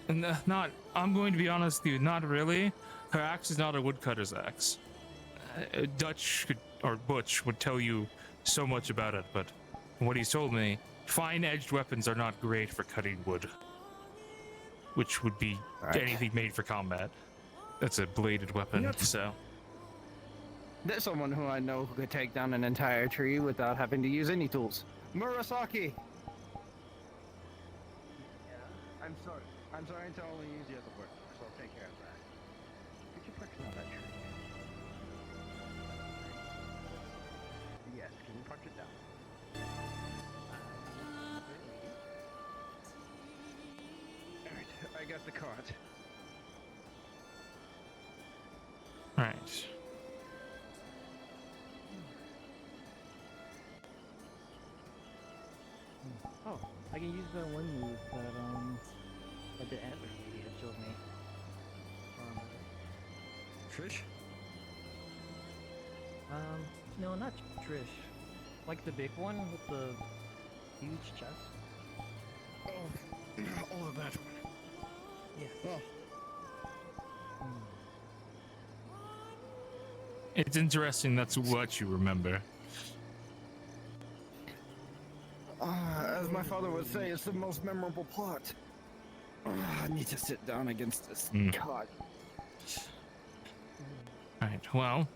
I'm going to be honest with you, not really. Her axe is not a woodcutter's axe. Dutch or Butch would tell you so much about it, but from what he's told me, fine-edged weapons are not great for cutting wood. Which would be anything made for combat. That's a bladed weapon, so... There's someone who I know who could take down an entire tree without having to use any tools. Murasaki! I'm sorry. I'm sorry to only use the other word, so I'll take care of that. Could you punch down that tree? Yes, can you punch it down? Alright, I got the cart. Right. Oh, I can use that one move that the antler lady had showed me. Trish? No, not Trish. Like the big one with the huge chest. Oh, that one. Yeah. Oh. It's interesting that's what you remember. As my father would say, it's the most memorable plot. I need to sit down against this cart. Alright, well,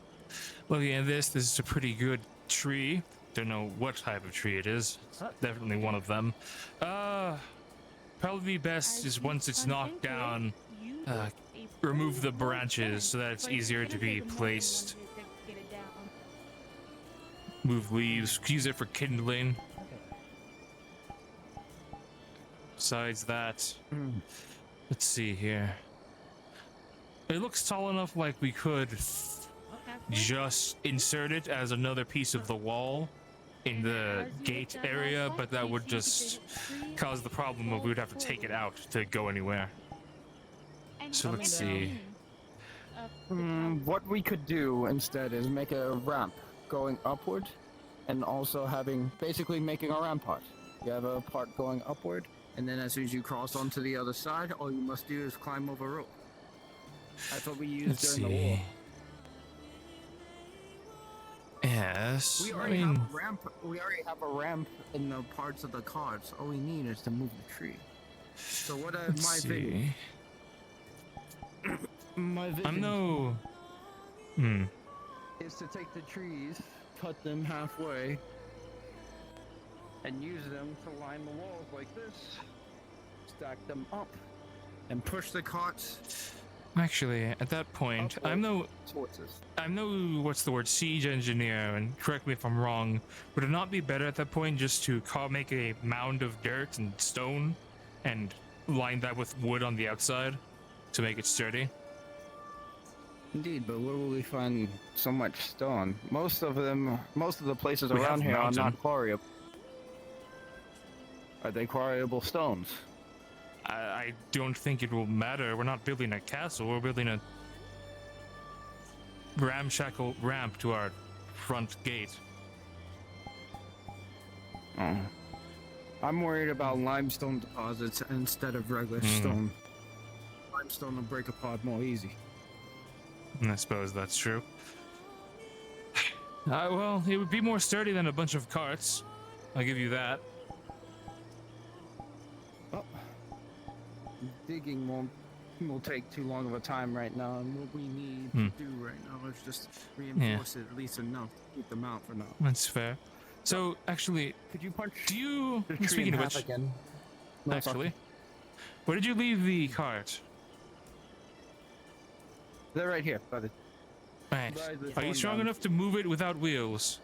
looking at this is a pretty good tree. Don't know what type of tree it is. Definitely one of them. Probably best is once it's knocked down, remove the branches so that it's easier to be placed. Move leaves, use it for kindling. Besides that, let's see here. It looks tall enough like we could just insert it as another piece of the wall in the gate area, but that would just cause the problem of we would have to take it out to go anywhere. So let's see. What we could do instead is make a ramp going upward and also basically making a rampart. You have a part going upward, and then as soon as you cross onto the other side, all you must do is climb over a rope. That's what we used during the war. Yes. We I already mean, have a ramp. We already have a ramp in the parts of the carts. All we need is to move the tree. So what let's my see. my vision I'm no. Hmm. is to take the trees, cut them halfway, and use them to line the walls like this. Stack them up, and push the carts. Actually, at that point, towards us. I'm no, what's the word, siege engineer, and correct me if I'm wrong. Would it not be better at that point just to make a mound of dirt and stone, and line that with wood on the outside to make it sturdy? Indeed, but where will we find so much stone? Most of the places We around have here are mountain. not quarryable. Are they quarryable stones? I don't think it will matter. We're not building a castle. We're building a ramshackle ramp to our front gate. Oh. I'm worried about limestone deposits instead of regular stone. Limestone will break apart more easy. I suppose that's true. Well, it would be more sturdy than a bunch of carts. I'll give you that. Oh. Digging won't take too long of a time right now, and what we need to do right now is just reinforce it at least enough to keep them out for now. That's fair. So, actually, could you punch do you... the tree Speaking in of half which, again? No, actually, where did you leave the cart? They're right here, by the... Right. Are you strong enough to move it without wheels?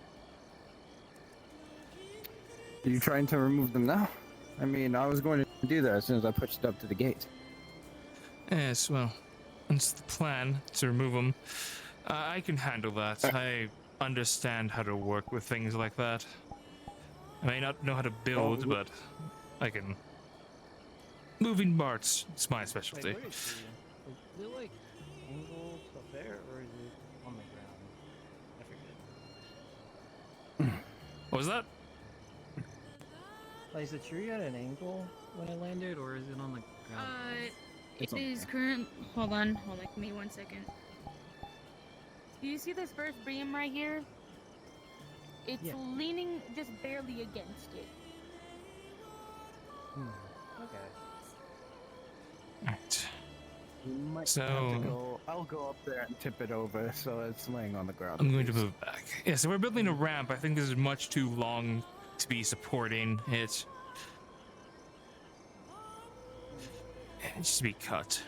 Are you trying to remove them now? I mean, I was going to do that as soon as I pushed it up to the gate. Yes, well, that's the plan, to remove them. I can handle that. I understand how to work with things like that. I may not know how to build, but I can... Moving parts, it's my specialty. Wait, where is it like angled up there, or is it on the ground? I forget. What was that? Like, is the tree at an angle when I landed, or is it on the ground? It is current. Hold on, give me 1 second. Do you see this first beam right here? It's leaning just barely against it. Okay. Right. You might So... have to go... I'll go up there and tip it over so it's laying on the ground. I'm going to move back. Yeah, so we're building a ramp. I think this is much too long to be supporting it. It needs to be cut.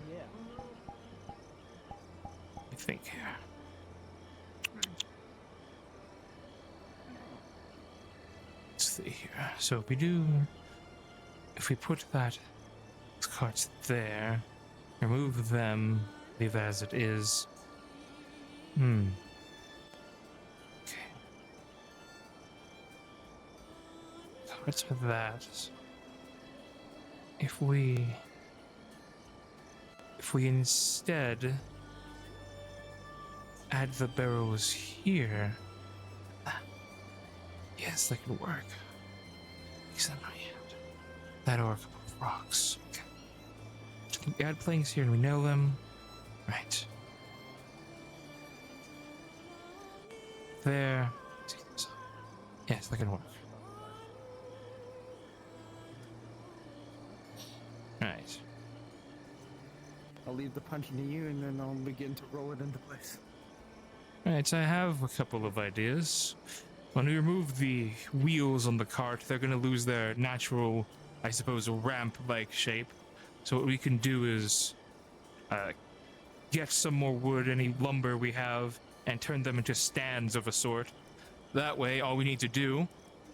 Yeah. I think here. Let's see here. So if we put that carts there, remove them, leave as it is. Okay. Carts with that. If we instead add the barrels here, yes, that could work. Except my hand. That or a couple of rocks. Okay. We add planks here and we nail them. Right. There. Yes, that can work. Right. I'll leave the punching to you, and then I'll begin to roll it into place. Right, so I have a couple of ideas. When we remove the wheels on the cart, they're going to lose their natural, I suppose, ramp-like shape. So what we can do is get some more wood, any lumber we have, and turn them into stands of a sort. That way, all we need to do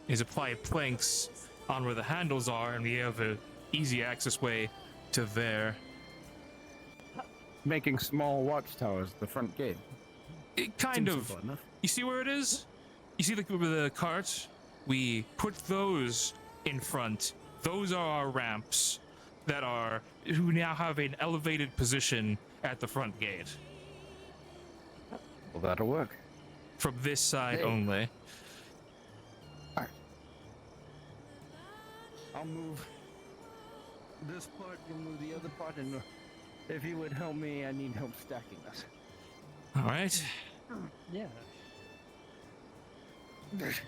is apply planks on where the handles are, and we have an easy access way to there. Making small watchtowers at the front gate. It kind of. You see where it is? You see the cart? We put those in front. Those are our ramps who now have an elevated position at the front gate. Well, that'll work. From this side only. Alright. I'll move this part, you'll move the other part, and If you would help me, I need help stacking this. All right. Yeah. Right.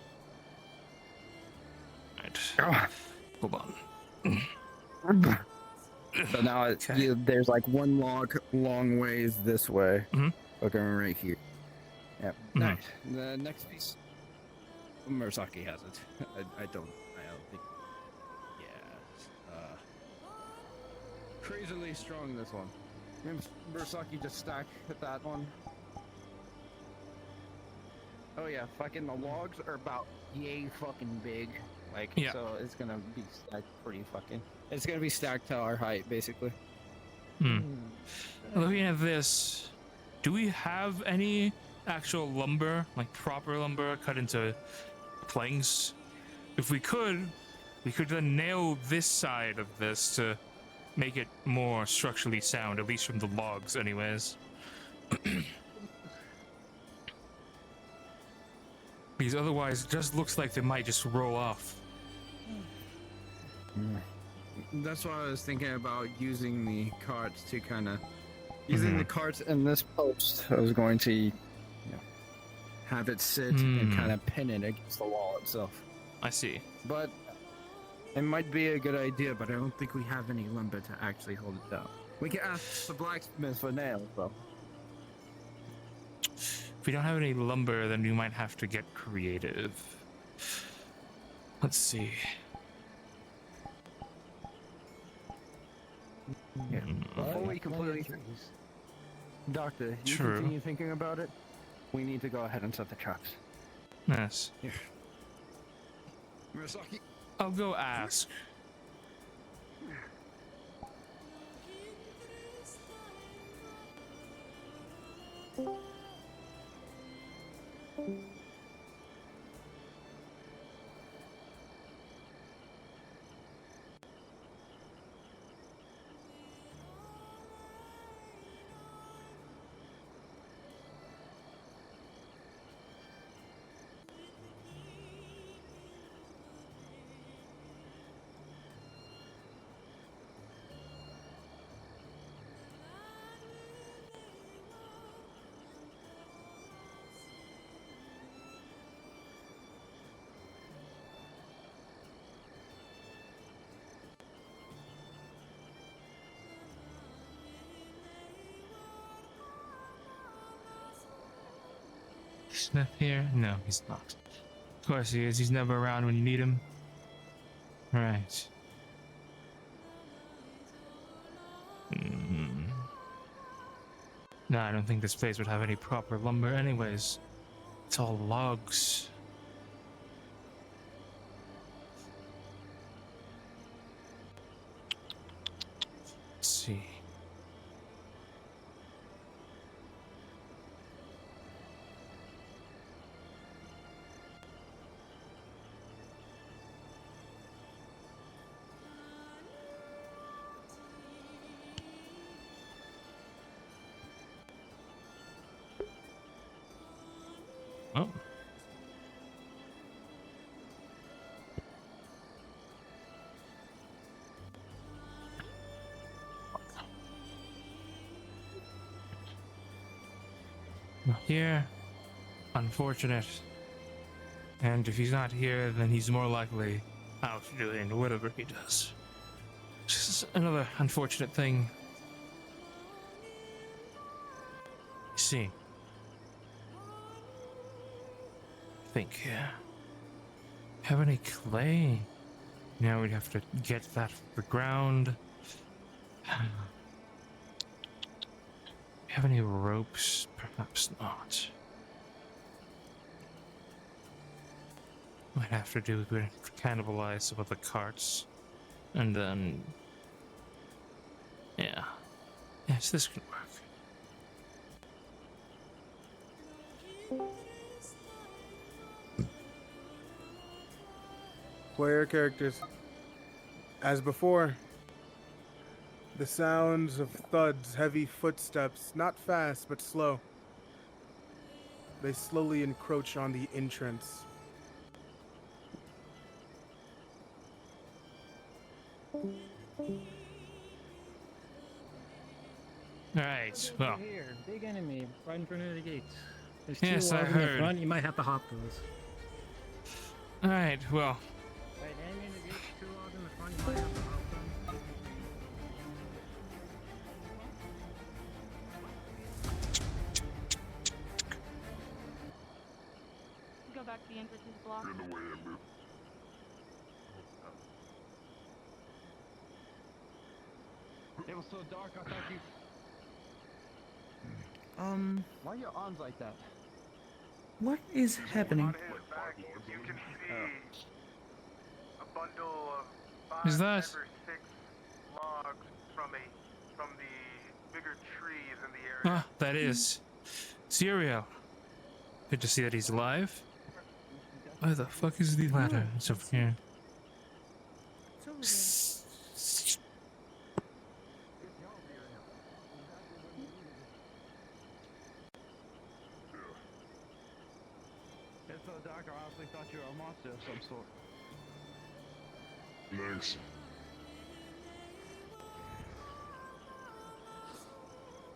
Hold on. So now there's like one log long ways this way. Mhm. Looking right here. Yep. Mhm. Nice. The next piece. Murasaki has it. I don't think. Yeah. Crazily strong, this one. Murasaki just stack that one. Oh yeah, fucking the logs are about yay fucking big. Like, Yeah. so it's gonna be stacked pretty fucking. It's gonna be stacked to our height, basically. Looking at this, do we have any actual lumber, like proper lumber, cut into planks? If we could then nail this side of this to make it more structurally sound, at least from the logs, anyways. Because otherwise, it just looks like they might just roll off. That's why I was thinking about using the carts to kind of using the carts and this post. I was going to, have it sit and kind of pin it against the wall itself. I see. But it might be a good idea, but I don't think we have any lumber to actually hold it down. We can ask the blacksmith for nails, though. If we don't have any lumber, then we might have to get creative. Let's see. Yeah. Before we completely... Doctor, you True. continue thinking about it? We need to go ahead and set the traps. Yes. Here. Murasaki. I'll go ask. Smith here? No, he's not. Of course he is. He's never around when you need him. Right. No, I don't think this place would have any proper lumber anyways. It's all logs. Let's see. Oh. Not here. Unfortunate. And if he's not here, then he's more likely out doing whatever he does. Just another unfortunate thing. See. Think, have any clay? Now we'd have to get that from the ground. Have any ropes? Perhaps not. Might have to do cannibalize some of the carts. And then... yeah. Yes, this could work. Player characters. As before, the sounds of thuds, heavy footsteps, not fast but slow. They slowly encroach on the entrance. All right. Well. Here, big enemy right in front of the gates. There's Yes, two I logs in the heard. front. You might have to hop those. All right. Well. Right, enemy in the gates. Two logs in the front. You might have to hop them. Go back to the entrance is blocked. Get in the way, Ember. It was so dark, I thought you... Why are your arms like that? What is happening? On his back, you can see a bundle of 5 Is that- 5 or 6 logs from the bigger trees in the area. Ah, that is Serial. Good to see that he's alive. Where the fuck is the ladder? It's over here. It's over there. It's so dark, I honestly thought you were a monster of some sort. Thanks.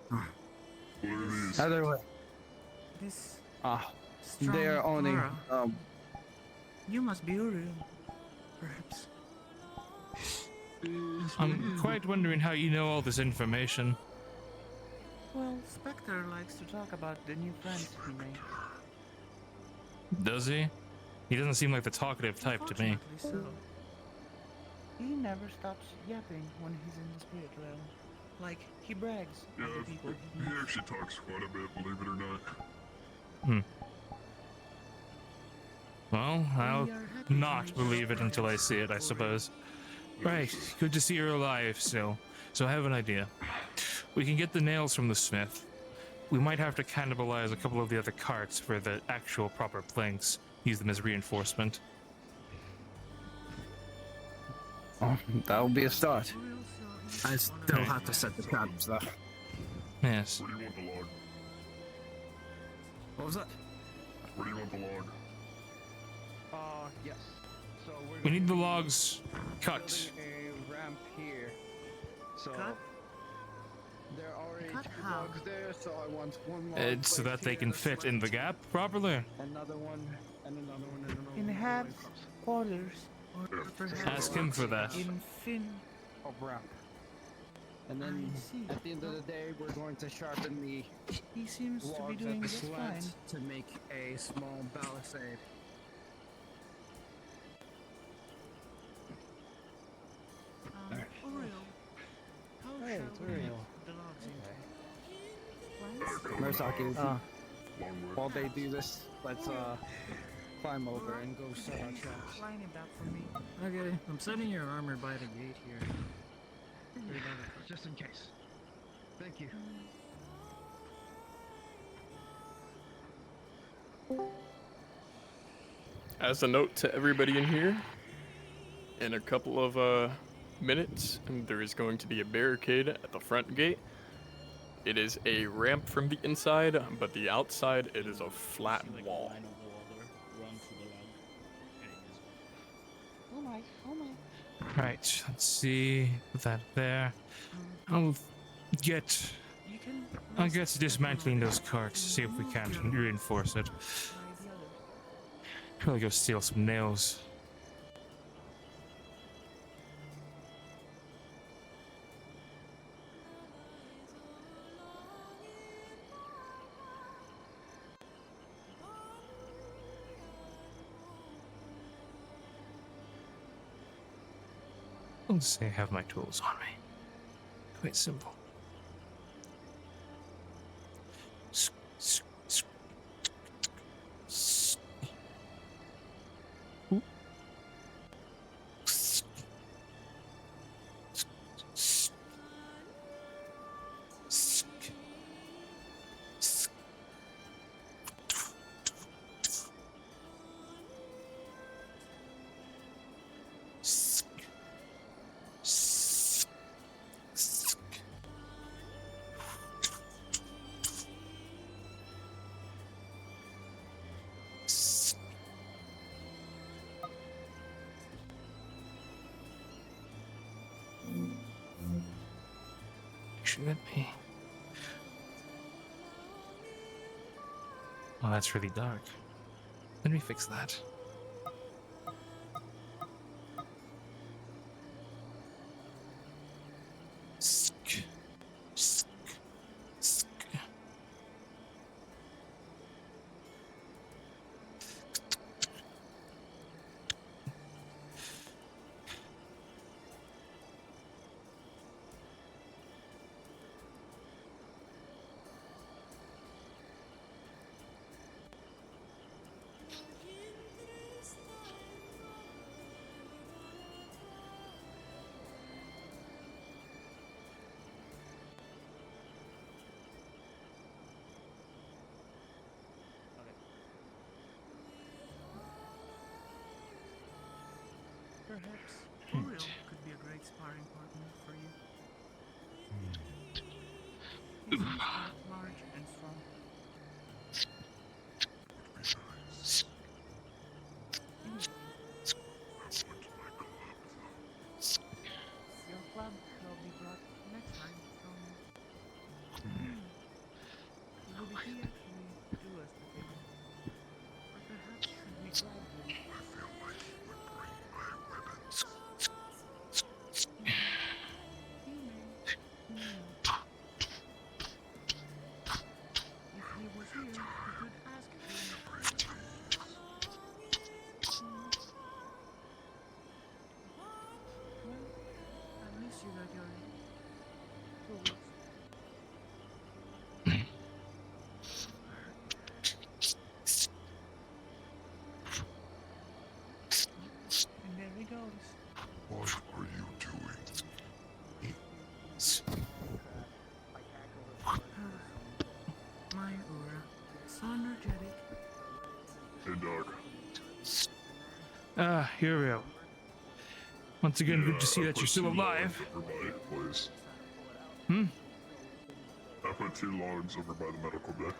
What are these? Either way. This They are strong only, aura. You must be Uriel, perhaps. I'm quite wondering how you know all this information. Well, Spectre likes to talk about the new friends he made. Does he? He doesn't seem like the talkative type to me. Unfortunately so. He never stops yapping when he's in the spirit realm. Like, he brags Yeah, of the people he he meets. actually talks quite a bit, believe it or not. Well, I'll We are happy to not meet believe your it until I see it, I suppose. Right, good to see you're alive still. So I have an idea. We can get the nails from the smith. We might have to cannibalize a couple of the other carts for the actual proper planks. Use them as reinforcement. Oh, that will be a start. Uriel saw him I still Okay. have to set the traps though. Yes. Where do you want the log? What was that? Where do you want the log? Yes. So we're We need the logs cut. building a ramp here. So Cut? there are already Cut 2 how? logs there, so I want one more. So that they can fit in the gap properly. Another one, and another one, and another in one. halves, quarters, or perhaps Ask him for that. in fin. Of ramp. And then I see. at the end of the day, we're going to sharpen the He seems to be logs doing at the just fine. slant to make a small palisade. Uriel, how Hey, shall it's we make Uriel. the logs into? Murasaki, Ah, Long way. while they do this, let's climb over and go set our traps. Line it up for me. okay. I'm setting your armor by the gate here. Right by the- Just in case. Thank you. As a note to everybody in here, in a couple of minutes, there is going to be a barricade at the front gate. It is a ramp from the inside, but the outside it is a flat See, like, wall. a line of water run through the log. And it is Oh my, oh my. Right, let's see that there. I'll get You can to dismantling those carts, see if we can reinforce it. try the others. Probably go steal some nails. I'll just say I have my tools on me. Quite simple. Shouldn't be. Oh, that's really dark. Let me fix that. Perhaps Uriel could be a great sparring partner for you. He seems quite large and strong. Your club will be brought next time from... Would he actually do us the favor? Or perhaps should we bribe him? If he was here, we could ask him. Well, at least you got your tools. And there he goes. What are you doing? My aura. So energetic. Hey, Doc. Ah, Uriel. Once again, good to see that you're still alive. Everybody, please. Hmm? I put 2 logs over by the medical bay.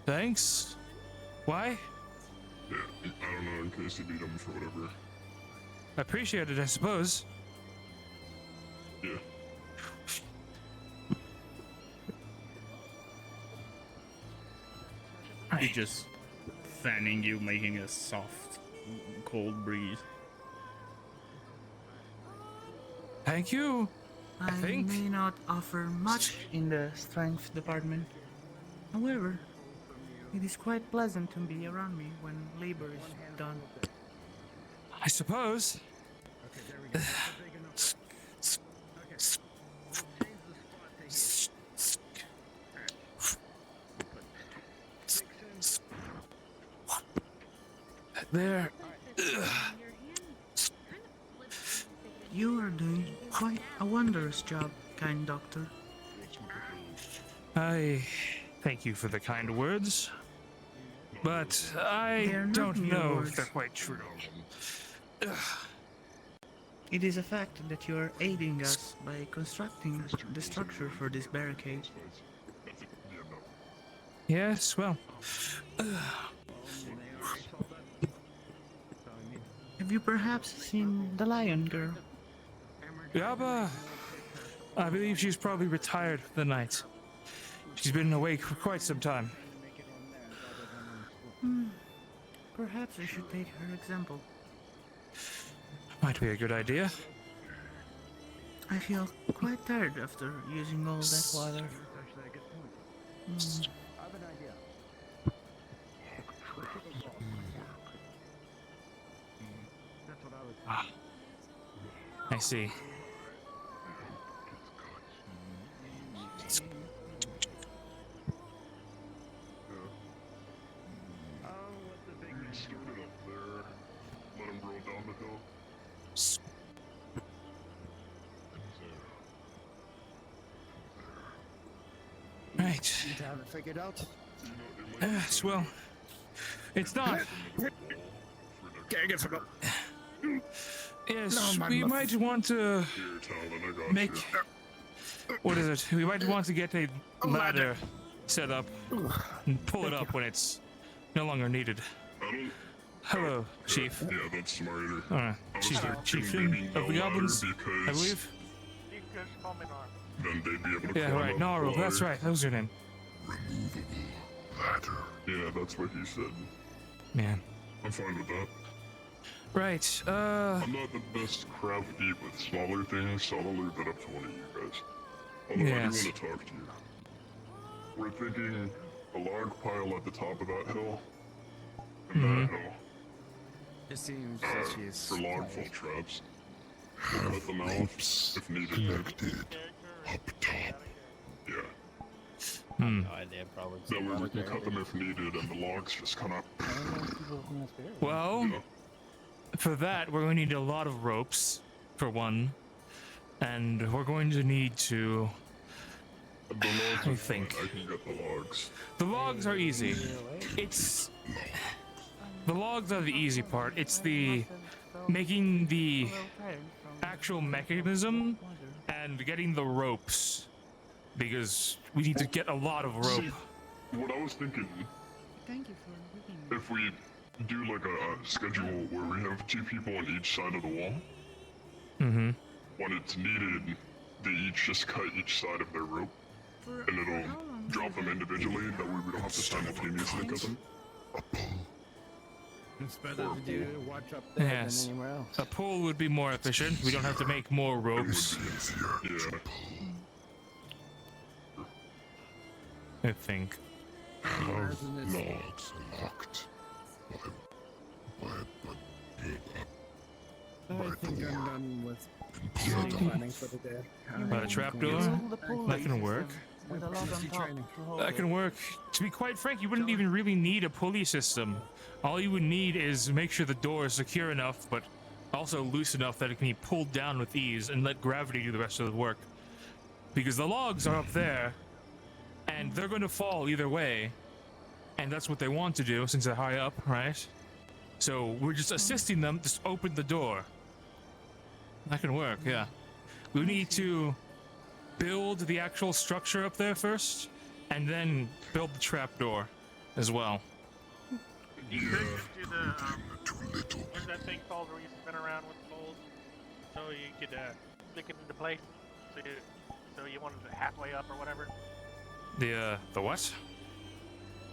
Thanks. Why? Yeah, I don't know, in case you need them for whatever. Appreciate it, I suppose. Yeah. He just fanning you, making a soft, cold breeze. Thank you. I think. may not offer much in the strength department. However, it is quite pleasant to be around me when labor is done. I suppose. There. You are doing quite a wondrous job, kind doctor. I thank you for the kind words, but I They are not don't mere know words. if they're quite true. It is a fact that you are aiding us by constructing the structure for this barricade. Yes, well, Have you perhaps seen the lion girl? Yaba, I believe she's probably retired for the night. She's been awake for quite some time. Perhaps I should take her example. Might be a good idea. I feel quite tired after using all that water. I see. Stick it up there. Let him roll down the hill. Right. You haven't figured out? Yes, well, it's not. Yes, No, we might want to Here, Talon, I got make. you. What is it? We might want to get a ladder set up and pull it up when it's no longer needed. I don't... Hello, Chief. Yeah, that's smarter. Chief, thinking Chieftain maybe of no the Goblins, ladder I because believe. Then they'd be able to Yeah, climb right. up Gnarl, the that's ladder. right. That was your name. Yeah, that's what he said. Man. I'm fine with that. Right, I'm not the best crafty with smaller things, so I'll leave that up to one of you guys. Although I do Yes. want to talk to you. We're thinking a log pile at the top of that hill. And that hill. It seems that she's for log fall traps. We'll cut them out if needed. Up top. Yeah. Hmm. No idea, probably. That way we can cut them if needed, and the logs just kind of. Well, for that, we're going to need a lot of ropes, for one. And we're going to need to... The logs I are think. fine. I can get the logs. The logs are easy. It's... The logs are the easy part. It's the... making the actual mechanism and getting the ropes. Because we need to get a lot of rope. See, what I was thinking, Thank you for if we do like a schedule where we have 2 people on each side of the wall, Mm-hmm. when it's needed, they each just cut each side of their rope, and it'll drop them individually, that way we don't have to simultaneously cut them. It's better to do watch up there Yes. than anywhere else. A pull would be more efficient. We don't have to make more ropes. Yeah. I think. Logs locked. I think I'm done with planning for the day. By the trapdoor? That can work. with a log on top. That can work. To be quite frank, you wouldn't even really need a pulley system. All you would need is make sure the door is secure enough, but also loose enough that it can be pulled down with ease and let gravity do the rest of the work. Because the logs are up there, and they're going to fall either way, and that's what they want to do since they're high up, right? So we're just assisting them, just open the door. That can work, yeah. We need to build the actual structure up there first, and then build the trapdoor as well. You could just do the, what's that thing called where you spin around with the poles? So you could, stick it into place, so you wanted it halfway up or whatever. The what?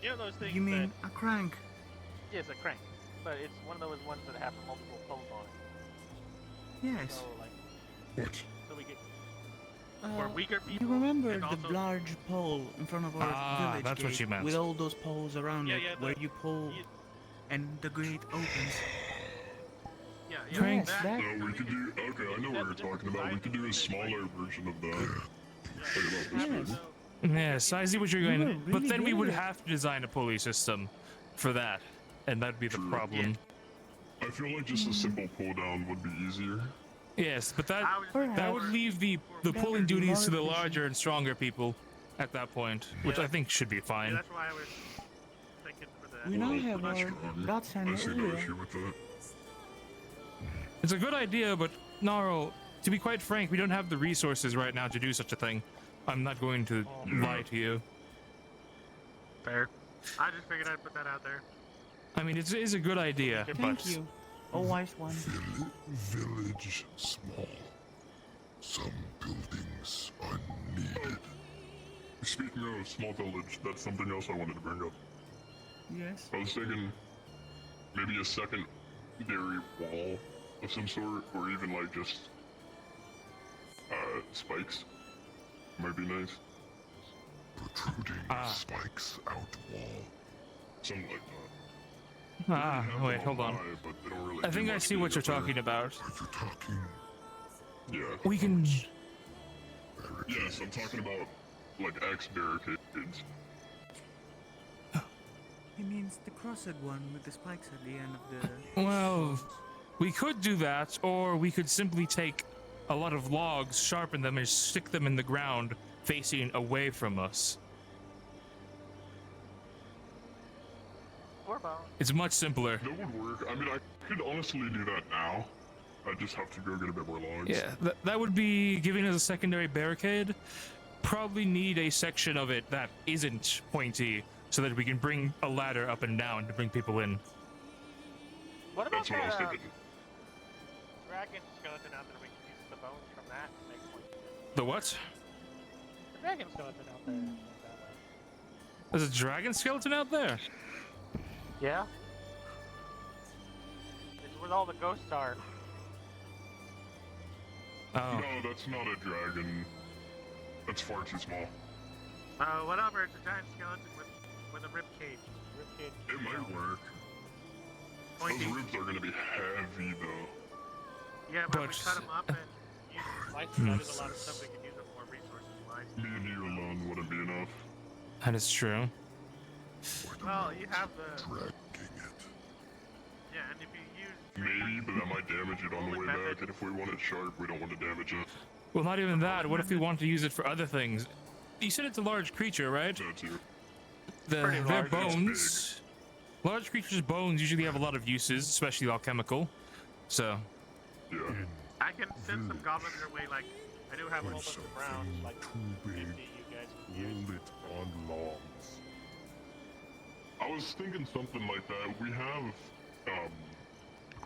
You know those things You mean a crank? Yeah, it's a crank, but it's one of those ones that have multiple poles on it. Yes. So, like, so we get, for weaker You people, remember and the also, large pole in front of our village that's what gate you meant. with all those poles around Yeah, it, yeah, where the- you pull and the gate opens? yeah, Crank. that, No, we could do. Okay, I know what you're talking about. We could do a smaller version of that. Like about this big. Yes, I see what you're going. You were But really then we good would at it. have to design a pulley system for that, and that'd be the problem. I feel like just a simple pull down would be easier. Yes, but that I was that would leave the pulling duties to the larger and stronger people at that point, which I think should be yeah, fine. that's why I was thinking for the. We now Well, have that's our strong. God send I see no area. issue with that. It's a good idea, but Naro, to be quite frank, we don't have the resources right now to do such a thing. I'm not going to lie to you. Fair. I just figured I'd put that out there. I mean, it is a good idea, Thank but you. Oh, wise one. Village small. Some buildings are needed. Speaking of small village, that's something else I wanted to bring up. Yes. I was thinking maybe a secondary wall of some sort, or even like just spikes. Might be nice. Protruding Ah. spikes out wall. Something like that. ah, They have wait, them hold on. high, but they don't really I do think I much see to what get you're there. talking about. Are you talking Yeah. We can. Yes, I'm talking about like X barricades. He means the crossed one with the spikes at the end of the. Well, we could do that, or we could simply take a lot of logs, sharpen them, and stick them in the ground, facing away from us. Or about. It's much simpler. That would work. I mean, I could honestly do that now. I just have to go get a bit more logs. Yeah, that would be giving us a secondary barricade. Probably need a section of it that isn't pointy, so that we can bring a ladder up and down to bring people in. What about That's what I was that, thinking. dragon skeleton out there? We can use the bones from that to make one. The what? The dragon skeleton out there. There's a dragon skeleton out there. Yeah? It's where all the ghosts are. Oh. No, that's not a dragon. That's far too small. Whatever, it's a giant skeleton with a rib cage. It might work. Pointy. Those ribs are gonna be heavy though. Yeah, but if we cut them up and use slice them, that is a lot of stuff we can use them more resources wise. Me and you alone wouldn't be enough. That is true. Well, you have the... Dragging it. Yeah, and if you use... Maybe, but that might damage it on the way back, and if we want it sharp, we don't want to damage it. Well, not even that. What if we want to use it for other things? You said it's a large creature, right? That too. Their bones. Large creatures' bones usually have a lot of uses, especially alchemical. So. Yeah. I can send some goblins your way, like, I do have a whole bunch of browns, like, too big, you guys can use. hold it on logs. I was thinking something like that. We have,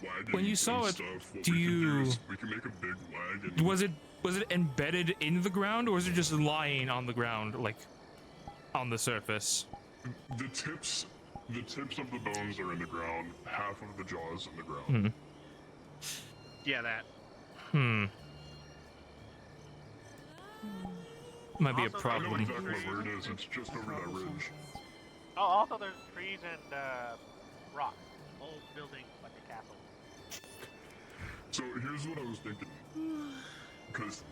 wagons When you saw and it, stuff. What do we can you? is we can make a big wagon. Was it embedded in the ground, or was it just lying on the ground, like on the surface? The tips of the bones are in the ground. Half of the jaw is in the ground. Hmm. Yeah, that. Might be a Also, problem. I know exactly where it is. It's just over that ridge. Oh, also there's trees and rocks. Old building like a castle. So here's what I was thinking. Because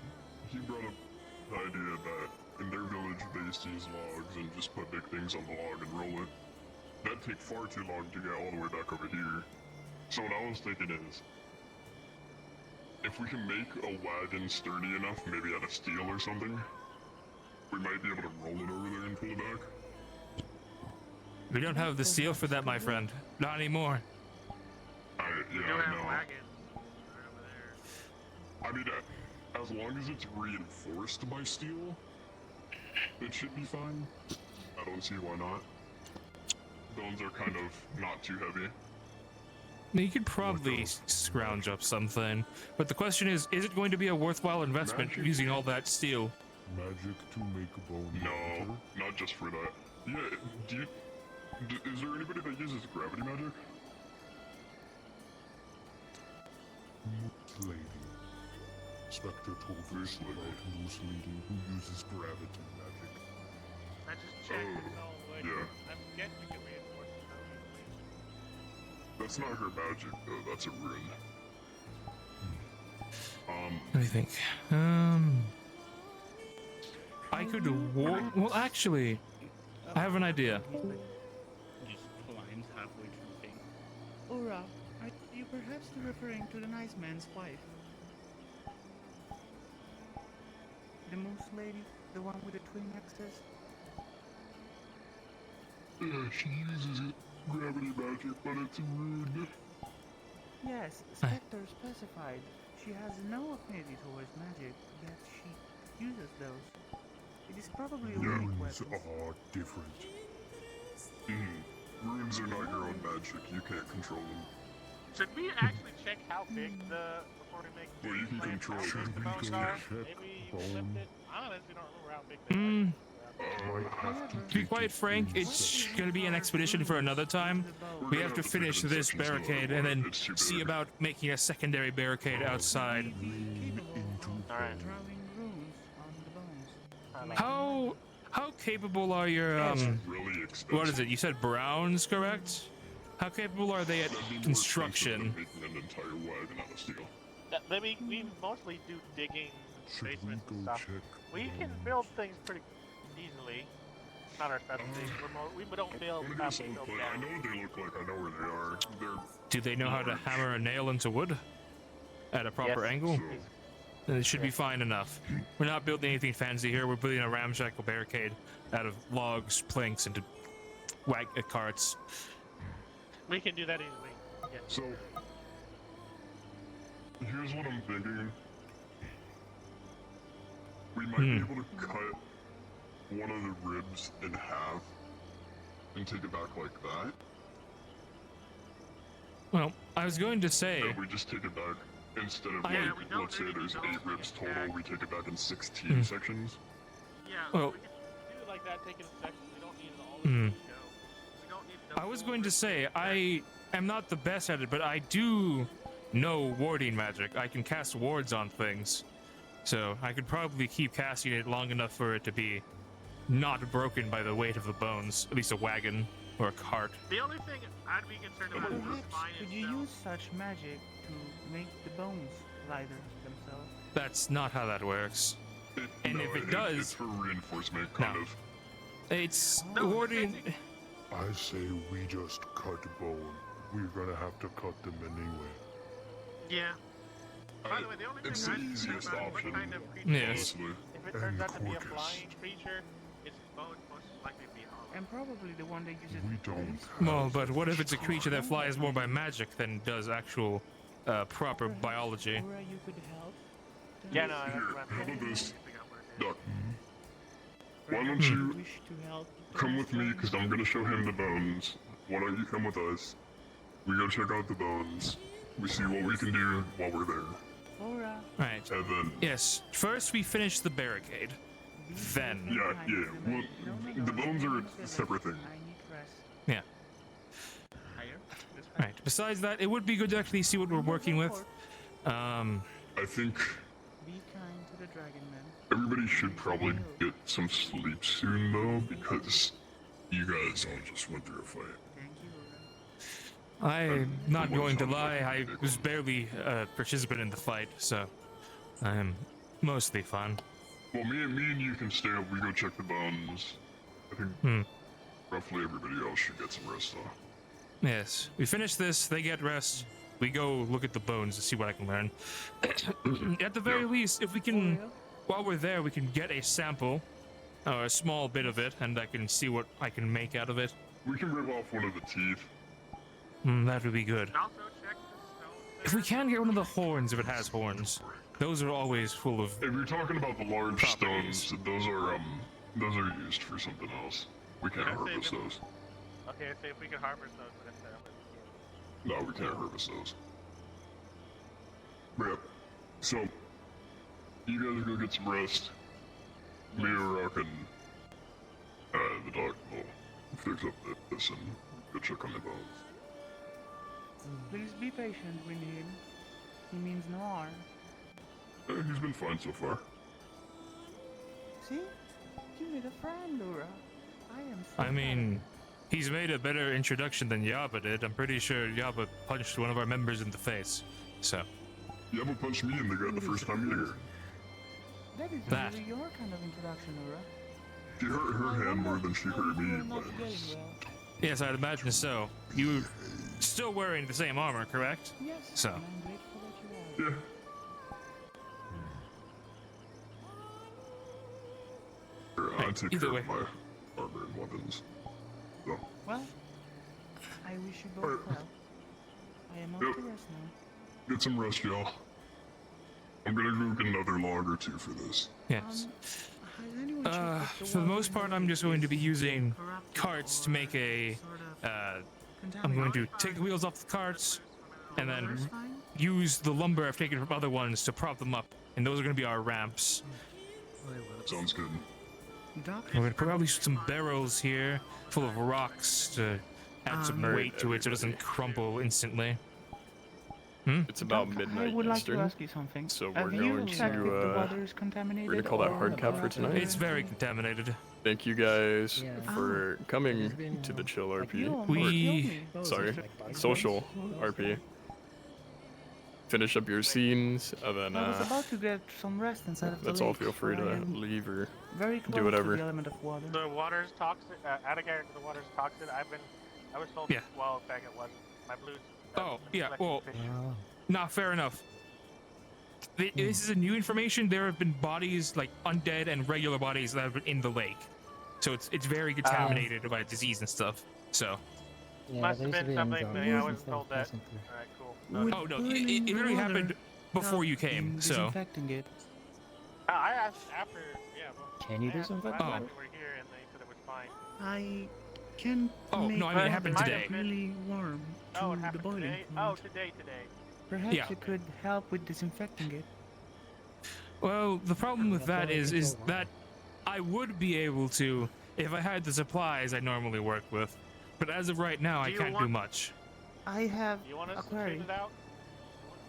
he brought up the idea that in their village they used to use logs and just put big things on the log and roll it. That'd take far too long to get all the way back over here. So what I was thinking is, if we can make a wagon sturdy enough, maybe out of steel or something, we might be able to roll it over there and pull it back. We don't have the steel for that, my friend. Not anymore. Yeah, We do I have know. wagons right over there. I mean, as long as it's reinforced by steel, it should be fine. I don't see why not. Bones are kind of not too heavy. You could probably scrounge up something, but the question is it going to be a worthwhile investment using all that steel? Magic to make a bone. No, not just for that. Yeah, is there anybody that uses gravity magic? Moose lady. Spectre told us about Moose lady who uses gravity magic. I just checked it's all wood. Yeah. I'm guessing we can reinforce it. That's not her magic though, that's a rune. Let me think. I could well, actually, I have an idea. Just climbs halfway through thing. Ura, are you perhaps referring to the nice man's wife? The moose lady? The one with the twin axes? Yeah, she uses it. Gravity magic, but it's a rune. Yes, Spectre specified. She has no affinity towards magic, yet she uses those. It is probably a weak Runes weapon. are different. Runes are not your own magic, you can't control them. Should we actually check how big before we make Well, you can plans, control how it. big the Should we bones go are? check Maybe bone? lift it? I honestly don't remember how big they are. To be quite frank, it's going to be an expedition for another time. We have to finish this barricade and then see about making a secondary barricade outside. Alright. Drawing runes on the bones. How capable are your Really expensive. what is it? You said browns, correct? How capable are they at That'd be more construction? expensive than making an entire wagon out of steel. We mostly do digging Should we basements go and stuff. check? We can build things pretty easily. Not our specialty. We don't build I'm stuff. gonna We go build I down. know what they look like, I know where they are. They're Do they know how to hammer a nail into wood at a proper Yes. angle? Then it should be fine enough. We're not building anything fancy here. We're building a ramshackle barricade out of logs, planks, and carts. We can do that easily. Yes. So, here's what I'm thinking. We might be able to cut one of the ribs in half and take it back like that. Well, I was going to say. And we just take it back instead of Yeah, like, let's say there's 8 ribs total, we take it back in 16 Hmm. sections. Yeah, Well, we could do like like that taken in sections. We don't need it all. Hmm. We don't need the I was full going to ritual. say, I am not the best at it, but I do know warding magic. I can cast wards on things. So I could probably keep casting it long enough for it to be not broken by the weight of the bones. At least a wagon or a cart. The only thing I'd be concerned about is the Perhaps spine could you itself. use such magic to make the bones lighter themselves? That's not how that works. And No, if it does, it's for reinforcement, kind No. of. it's No, warding. I say we just cut bone. We're gonna have to cut them anyway. Yeah. By the way, the only thing It's the I'd be concerned easiest about is option, what kind of creature Yes. it is. honestly. If it turns And out to be a quickest. flying creature, its bones most likely be hollow. And probably the one that uses We the don't police. Well, but what if it's a creature that flies more by magic than does actual proper Perhaps, biology? Aura, you could help. Yeah, no, that's Here, what I'm how about thinking. this? Figure out what it is. Doc, why don't Perhaps you wish to help come with me, because I'm gonna show him the bones. Why don't you come with us? We go check out the bones. We see what we can do while we're there. Aura, Right. And then, Yes. First, we finish the barricade. be Then. very Yeah, kind yeah, to the well, man. No, the bones are a don't say that. separate thing. I need rest. Yeah. Higher? Right. Besides that, it would be good to actually see what we're working with. I think Be kind to the dragon man. everybody should probably get some sleep soon, though, because you guys all just went through a fight. Thank you, Aura. I'm not going to lie, I was barely a participant in the fight, so I'm mostly fine. Well, me and you can stay up. We go check the bones. I think Hmm. roughly everybody else should get some rest, though. Yes. We finish this, they get rest. We go look at the bones to see what I can learn. At the very least, if we can, while we're there, we can get a sample, or a small bit of it, and I can see what I can make out of it. We can rip off one of the teeth. That would be good. And also check the stone. If we can get one of the horns, if it has horns, those are always full of. If you're talking about the large Properties. stones, those are used for something else. We can't Yeah, I'd say harvest that- those. Okay, so if we could harvest those, then No, we can't harvest those. But yeah, so you guys go get some rest. Me, Rock, and the dog will fix up this and go check on the bones. Please be patient with him. He means no harm. He's been fine so far. See? You made a friend, Aura. I am so I mean, he's made a better introduction than Yaba did. I'm pretty sure Yaba punched one of our members in the face. So, Yaba punched me in the gut the first time meeting her. That is That. really your kind of introduction, Aura. She hurt her hand more than she hurt me, but Not getting well. yes, I'd imagine so. You still wearing the same armor, correct? Yes, So. and I'm grateful that you are. yeah. I take either care way. of my armor and weapons. So, Well, I wish you both Alright. well. I am off Yep. to rest now. get some rest, y'all. I'm gonna go get another log or two for this. Yes. Has anyone checked if For the water most in part, the I'm lake just going to be is using corrupted carts to or make a. sort of I'm going contaminated? to take the wheels off the carts and Water's then fine? use the lumber I've taken from other ones to prop them up, and those are going to be our ramps. Sounds good. Doc, We're going to probably put some barrels here full of rocks to add some Alright, weight to it so it doesn't crumble instantly. It's about Doc, midnight I would like Eastern. to ask you something. So Have we're you going checked if to, the water is contaminated? we're gonna call that or hard cap for about tonight. the- It's very contaminated. Thank you guys Yeah. for coming to the chill You RP. almost We- killed me. Sorry, Like social RP. Finish up your scenes, and then I was about to get some rest inside of the that's all. lake, Feel free but I to am leave or very close do whatever. to the element of water. The water's toxic. Attica, the water's toxic. I was told Yeah. well back it wasn't. My blues. Oh, yeah, well, fish. nah, fair enough. This is a new information. There have been bodies, like undead and regular bodies, that have been in the lake. So it's very contaminated by disease and stuff. So, Yeah, Must there have used to been be something, zombies but I and wasn't stuff told that. passing through. Alright, cool. Would oh no, burning it literally water happened before you help came. in So, disinfecting it. I asked after. Yeah. Well, Can you I asked disinfect last it? time we were here, and they said it was fine. I can Oh, make no, I mean, it happened water today. really warm to Oh, it the happened boiling today. point. Oh, today. Perhaps Yeah. it could help with disinfecting it. well, the problem with that is that I would be able to if I had the supplies I normally work with. But as of right now, I can't do much. I have Do you want us a to query. clean it out?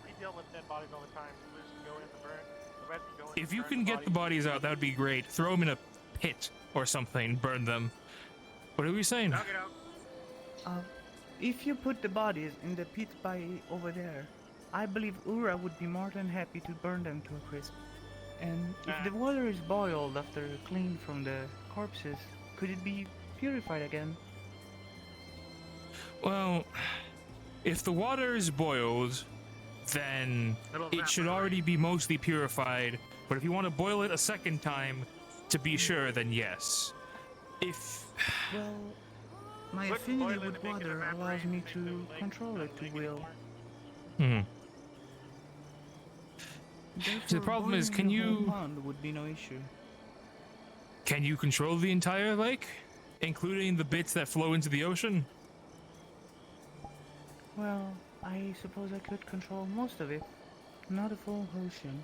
We deal with dead bodies all the time. We just go in the burn. The rest can go in. If you burn can get the bodies out, that would be great. Throw them in a pit or something, burn them. What are we saying? Knock it out. If you put the bodies in the pit by over there, I believe Ura would be more than happy to burn them to a crisp. And if the water is boiled after cleaned from the corpses, could it be purified again? Well, if the water is boiled, then it should already be mostly purified. But if you want to boil it a second time to be sure, then yes. If... Well, my affinity with water allows me to control it to will. Hmm. Therefore, The problem is, boiling can the whole you... pond would be no issue. Can you control the entire lake? Including the bits that flow into the ocean? Well, I suppose I could control most of it. Not a full ocean.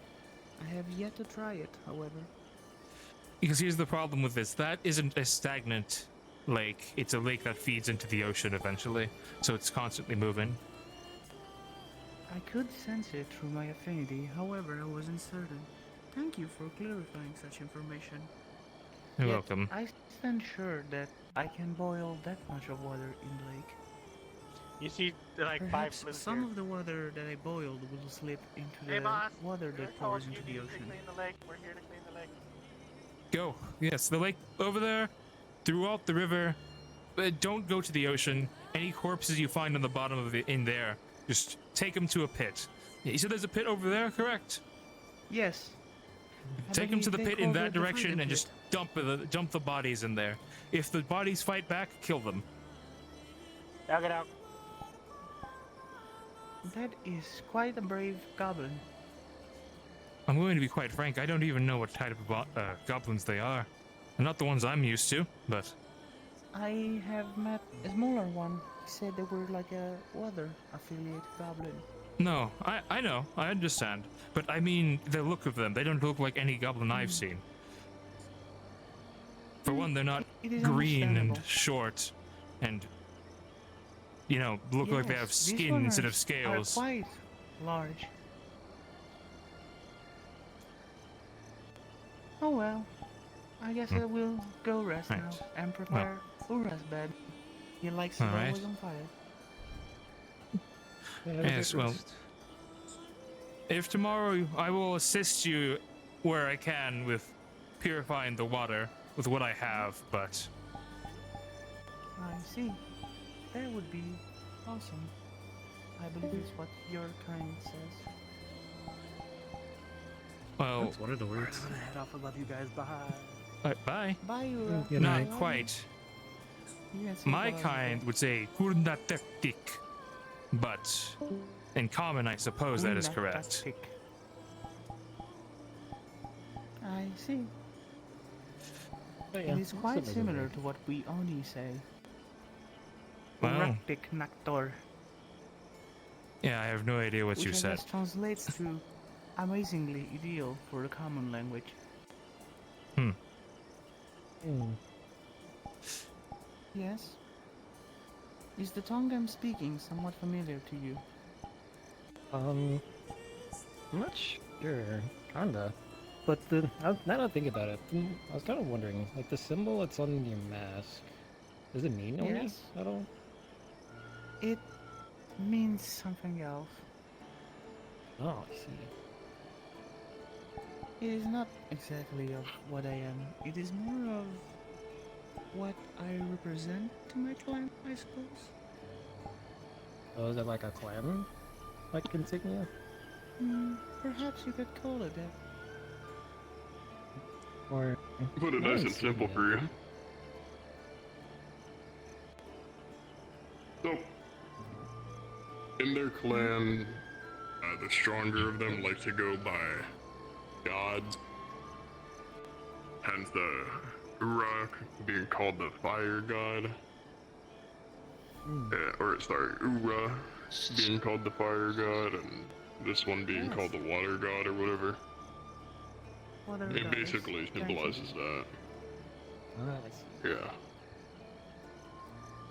I have yet to try it, however. Because here's the problem with this. That isn't a stagnant lake. It's a lake that feeds into the ocean eventually. So it's constantly moving. I could sense it through my affinity, however I wasn't certain. Thank you for clarifying such information. You're Yet, welcome. I stand sure that I can boil that much of water in the lake. You see, like Perhaps 5 flips some here. of the water that I boiled will slip into Hey, the boss. water I that told pours you into the need to ocean. clean the lake. We're here to clean the lake. Go. Yes, the lake over there, throughout the river. Don't go to the ocean. Any corpses you find on the bottom of it in there, just take them to a pit. You said there's a pit over there, correct? Yes. Take them to the believe pit they in call that it the direction fighting and just dump the bodies in there. If the bodies fight back, kill them. Knock it out. That is quite a brave goblin. I'm going to be quite frank, I don't even know what type of goblins they are. They're not the ones I'm used to, but... I have met a smaller one. He said they were like a water affiliate goblin. No, I know, I understand. But I mean, the look of them, they don't look like any goblin I've seen. For one, they're not It is green and understandable. short and, you know, look like they have Yes, these skin instead of ones scales. Are quite large. Oh well, I guess I will go rest now and prepare Ura's bed. He likes it Alright. always on fire. Yes, well, if tomorrow I will assist you where I can with purifying the water with what I have, but I see. That would be awesome. I believe it's what your kind says. well, That's one of the words. I'm gonna head off. I love you guys. Bye. bye. Bye, Ura. Good Not night. quite. You can say My bye. kind would say kurnatektik, but in common, I suppose that is correct. Fantastic. I see. But yeah, It is quite similar. similar to what we Oni say. Well, Raktik Naktor. yeah, I have no idea what Which you I said. guess translates to amazingly ideal for the common language. Hmm. Yes? Is the tongue I'm speaking somewhat familiar to you? I'm not sure. Kinda. But now that I think about it, I was kind of wondering, like the symbol that's on your mask, does it mean Oni Yes. at all? It means something else. Oh, I see. It is not exactly of what I am. It is more of what I represent to my clan, I suppose. Oh, is it like a clan, like insignia? Perhaps you could call it that. Or Put it not nice and simple insignia. for you. So, in their clan, the stronger of them like to go by gods. Hence the Uruk being called the fire god. Or sorry, Ura being called the fire god, and this one being called the water god or whatever. Water It goddess. basically Thank you. symbolizes that. I see. Yeah.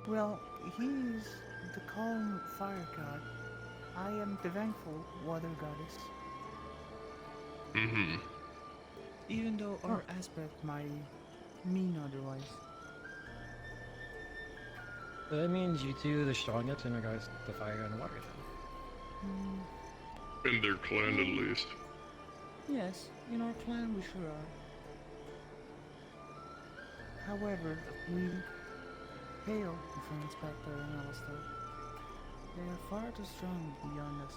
Well, he's the calm fire god. I am the vengeful water goddess. Mm-hmm. Even though our aspect might mean otherwise. So that means you two are the strongest in regards to fire and water then. Hmm, In their clan, at least. yes, in our clan we sure are. However, we hail from Spectre and Alistair. They are far too strong beyond us.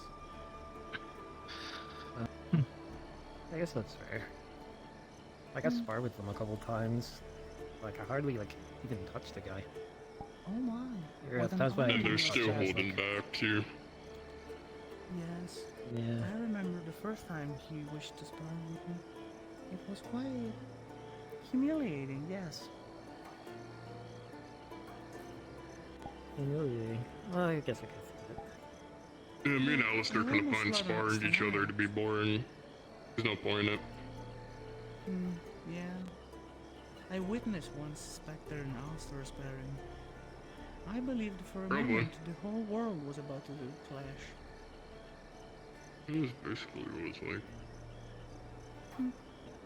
I guess that's fair. Like, I sparred with them a couple times. Like, I hardly, like, even touched the guy. Oh my. Yeah, What an that's why I And they're didn't still touch him. holding back, too. Yes. Yeah. I remember the first time he wished to spar with me. It was quite humiliating, yes. Humiliating. Well, I guess I could see that. Yeah, me and Alistair I kind of almost find let her sparring each stand. other to be boring. There's no point in it. Yeah. I witnessed once Spectre and Alistair sparring. I believed for a Probably. moment the whole world was about to clash. That's basically what it's like.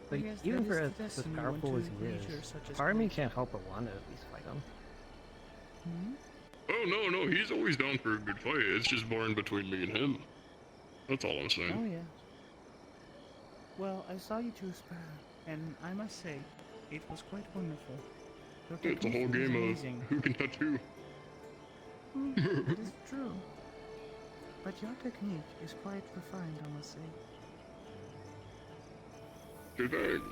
But I guess even that for is as the destiny powerful when as two he creatures is, such as part of me we- can't help but want to at least fight him. Hmm? Oh, no, he's always down for a good fight. It's just boring between me and him. That's all I'm saying. Oh yeah. Well, I saw you two spar, and I must say, it was quite wonderful. Your It's a whole technique is game amazing. of who can tattoo. That is true. But your technique is quite refined, I must say. Good thing.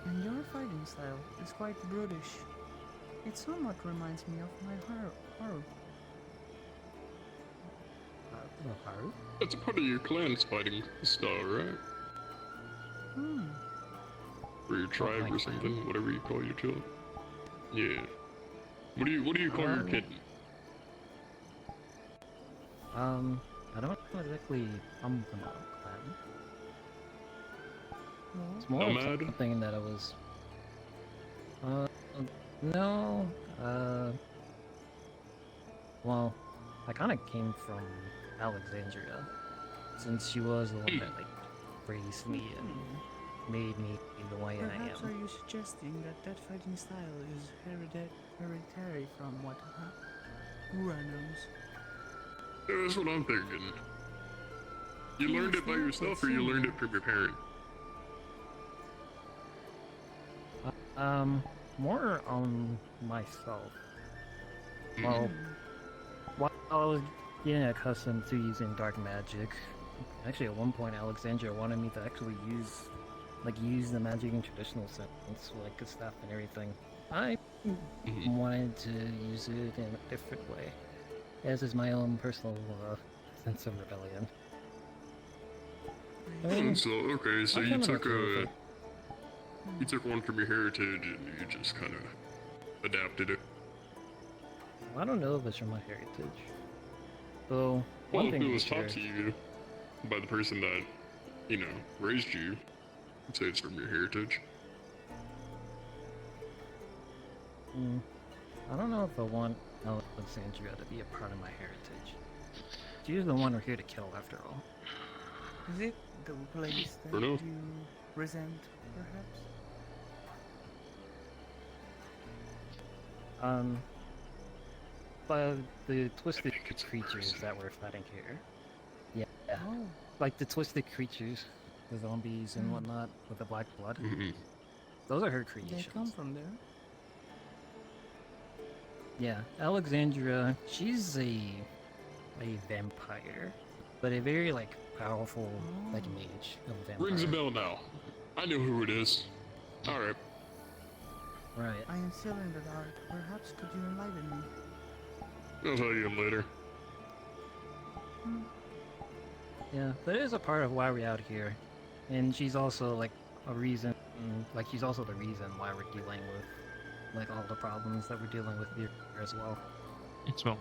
And your fighting style is quite brutish. It somewhat reminds me of my Haru. Haru? That's a part of your clan's fighting style, right? Hmm. Or your tribe my or something, clan? whatever you call your children. Yeah. What do you call your kitten? I don't exactly come from a clan. No. It's more of Nomad? something that I was... no, well, I kind of came from Alexandria, since she was the one that, like, raised me and made me the way I Perhaps am. are you suggesting that fighting style is hereditary from what Ura knows? Yeah, that's what I'm thinking. You Yeah, learned it's it by not yourself, quite or you learned similar. it from your parent? More on myself. Well, while I was getting accustomed to using dark magic, actually at one point Alexandria wanted me to actually use the magic in traditional sense, like a staff and everything. I wanted to use it in a different way, as is my own personal sense of rebellion. I mean, So, okay, so I'm you kinda took okay with a... it. You took one from your heritage and you just kind of adapted it. I don't know if it's from my heritage. Though, Well, one if thing it to was be sure, taught to you by the person that, you know, raised you, I'd say it's from your heritage. I don't know if I want Alexandria to be a part of my heritage. She's the one we're here to kill, after all. Is it the place that Bruno? you resent, perhaps? But the twisted creatures that we're fighting here. Yeah. Oh. Like the twisted creatures, the zombies and whatnot with the black blood. Mm-hmm. Those are her They creations. come from there. Yeah, Alexandria, she's a vampire, but a very like powerful like mage of a vampire. Rings a bell now. I know who it is. Alright. Right. I am still in the dark. Perhaps could you enlighten me? I'll tell you later. Yeah, that is a part of why we're out here, and she's also like a reason. Like she's also the reason why we're dealing with like all the problems that we're dealing with here as well. Well,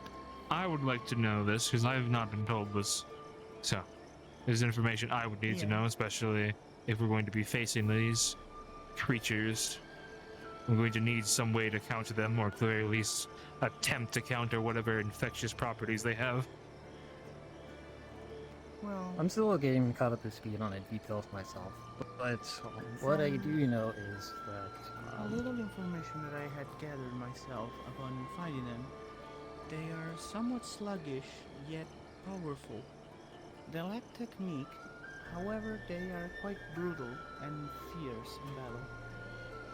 I would like to know this because I have not been told this. So, There's information I would need to Yeah. know, especially if we're going to be facing these creatures. I'm going to need some way to counter them, or at the very least attempt to counter whatever infectious properties they have. Well, I'm still getting caught up to speed on the details myself, but what I do know is that a little information that I had gathered myself upon finding them. They are somewhat sluggish, yet powerful. They lack technique, however they are quite brutal and fierce in battle.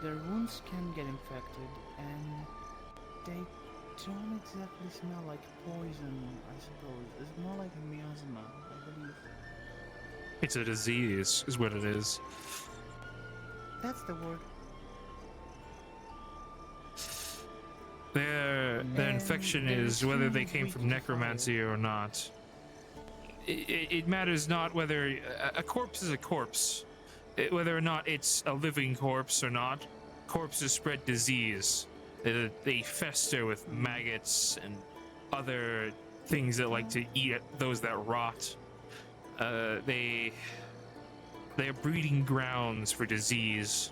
Their wounds can get infected, and they don't exactly smell like poison, I suppose. It's more like a miasma, I believe. It's a disease, is what it is. That's the word. Their And infection they're is whether they extremely came weak from to necromancy or not. It matters not whether a corpse is a corpse. Whether or not it's a living corpse or not, corpses spread disease. They fester with maggots and other things that like to eat at those that rot. They're breeding grounds for disease.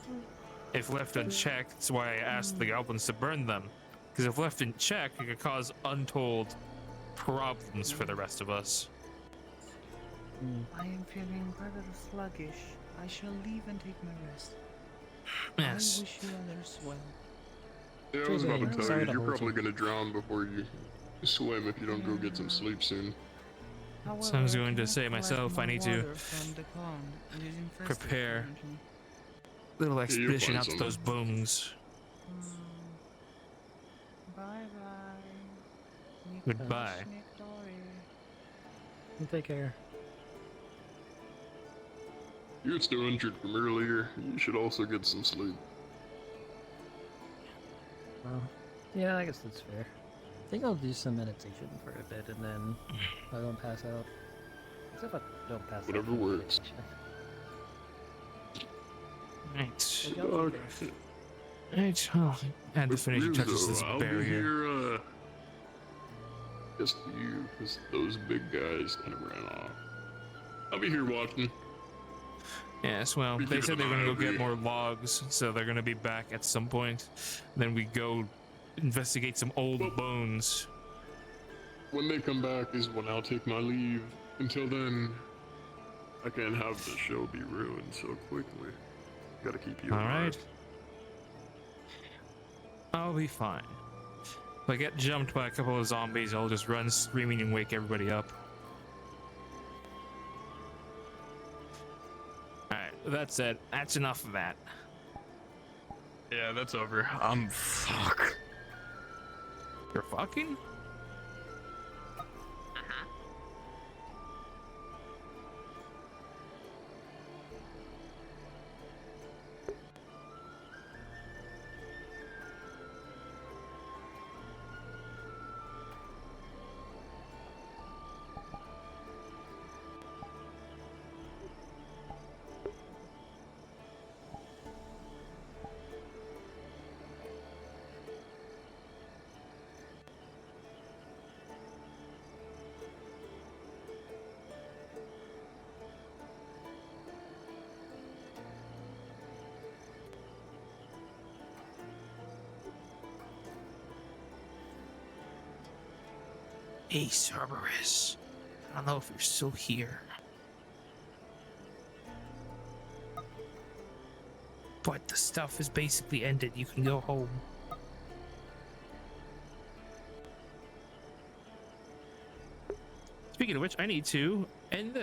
If left unchecked, that's why I asked the goblins to burn them. Because if left in check, it could cause untold problems for the rest of us. I am feeling rather sluggish. I shall leave and take my rest. Yes. I wish you others well. Yeah, I was about to tell Sorry you, to you're hold probably you. gonna drown before you swim if you don't go get some sleep soon. However, So I was going to cannot say collect myself, I more need to water from the pond. It is infested prepare. currently. Little you'll expedition find out to some. those bones. Bye-bye. Goodbye. take care. You're still injured from earlier. You should also get some sleep. Well, yeah, I guess that's fair. I think I'll do some meditation for a bit, and then I don't pass out. Except I don't pass Whatever out. works. Right. Okay. Right. Well, and the finishing With touches Rizzo, this I'll barrier. be here, just you, because those big guys kind of ran off. I'll be here watching. Yes, well, Be they keeping said they an were eye gonna on go get me. more logs, so they're gonna be back at some point. Then we go investigate some old bones. When they come back is when I'll take my leave. Until then, I can't have the show be ruined so quickly. Gotta keep you All in right. mind. I'll be fine. If I get jumped by a couple of zombies, I'll just run screaming and wake everybody up. Alright, that said, that's enough of that. Yeah, that's over. Fuck. You're fucking? Hey, Cerberus. I don't know if you're still here. But the stuff is basically ended. You can go home. Speaking of which, I need to end this.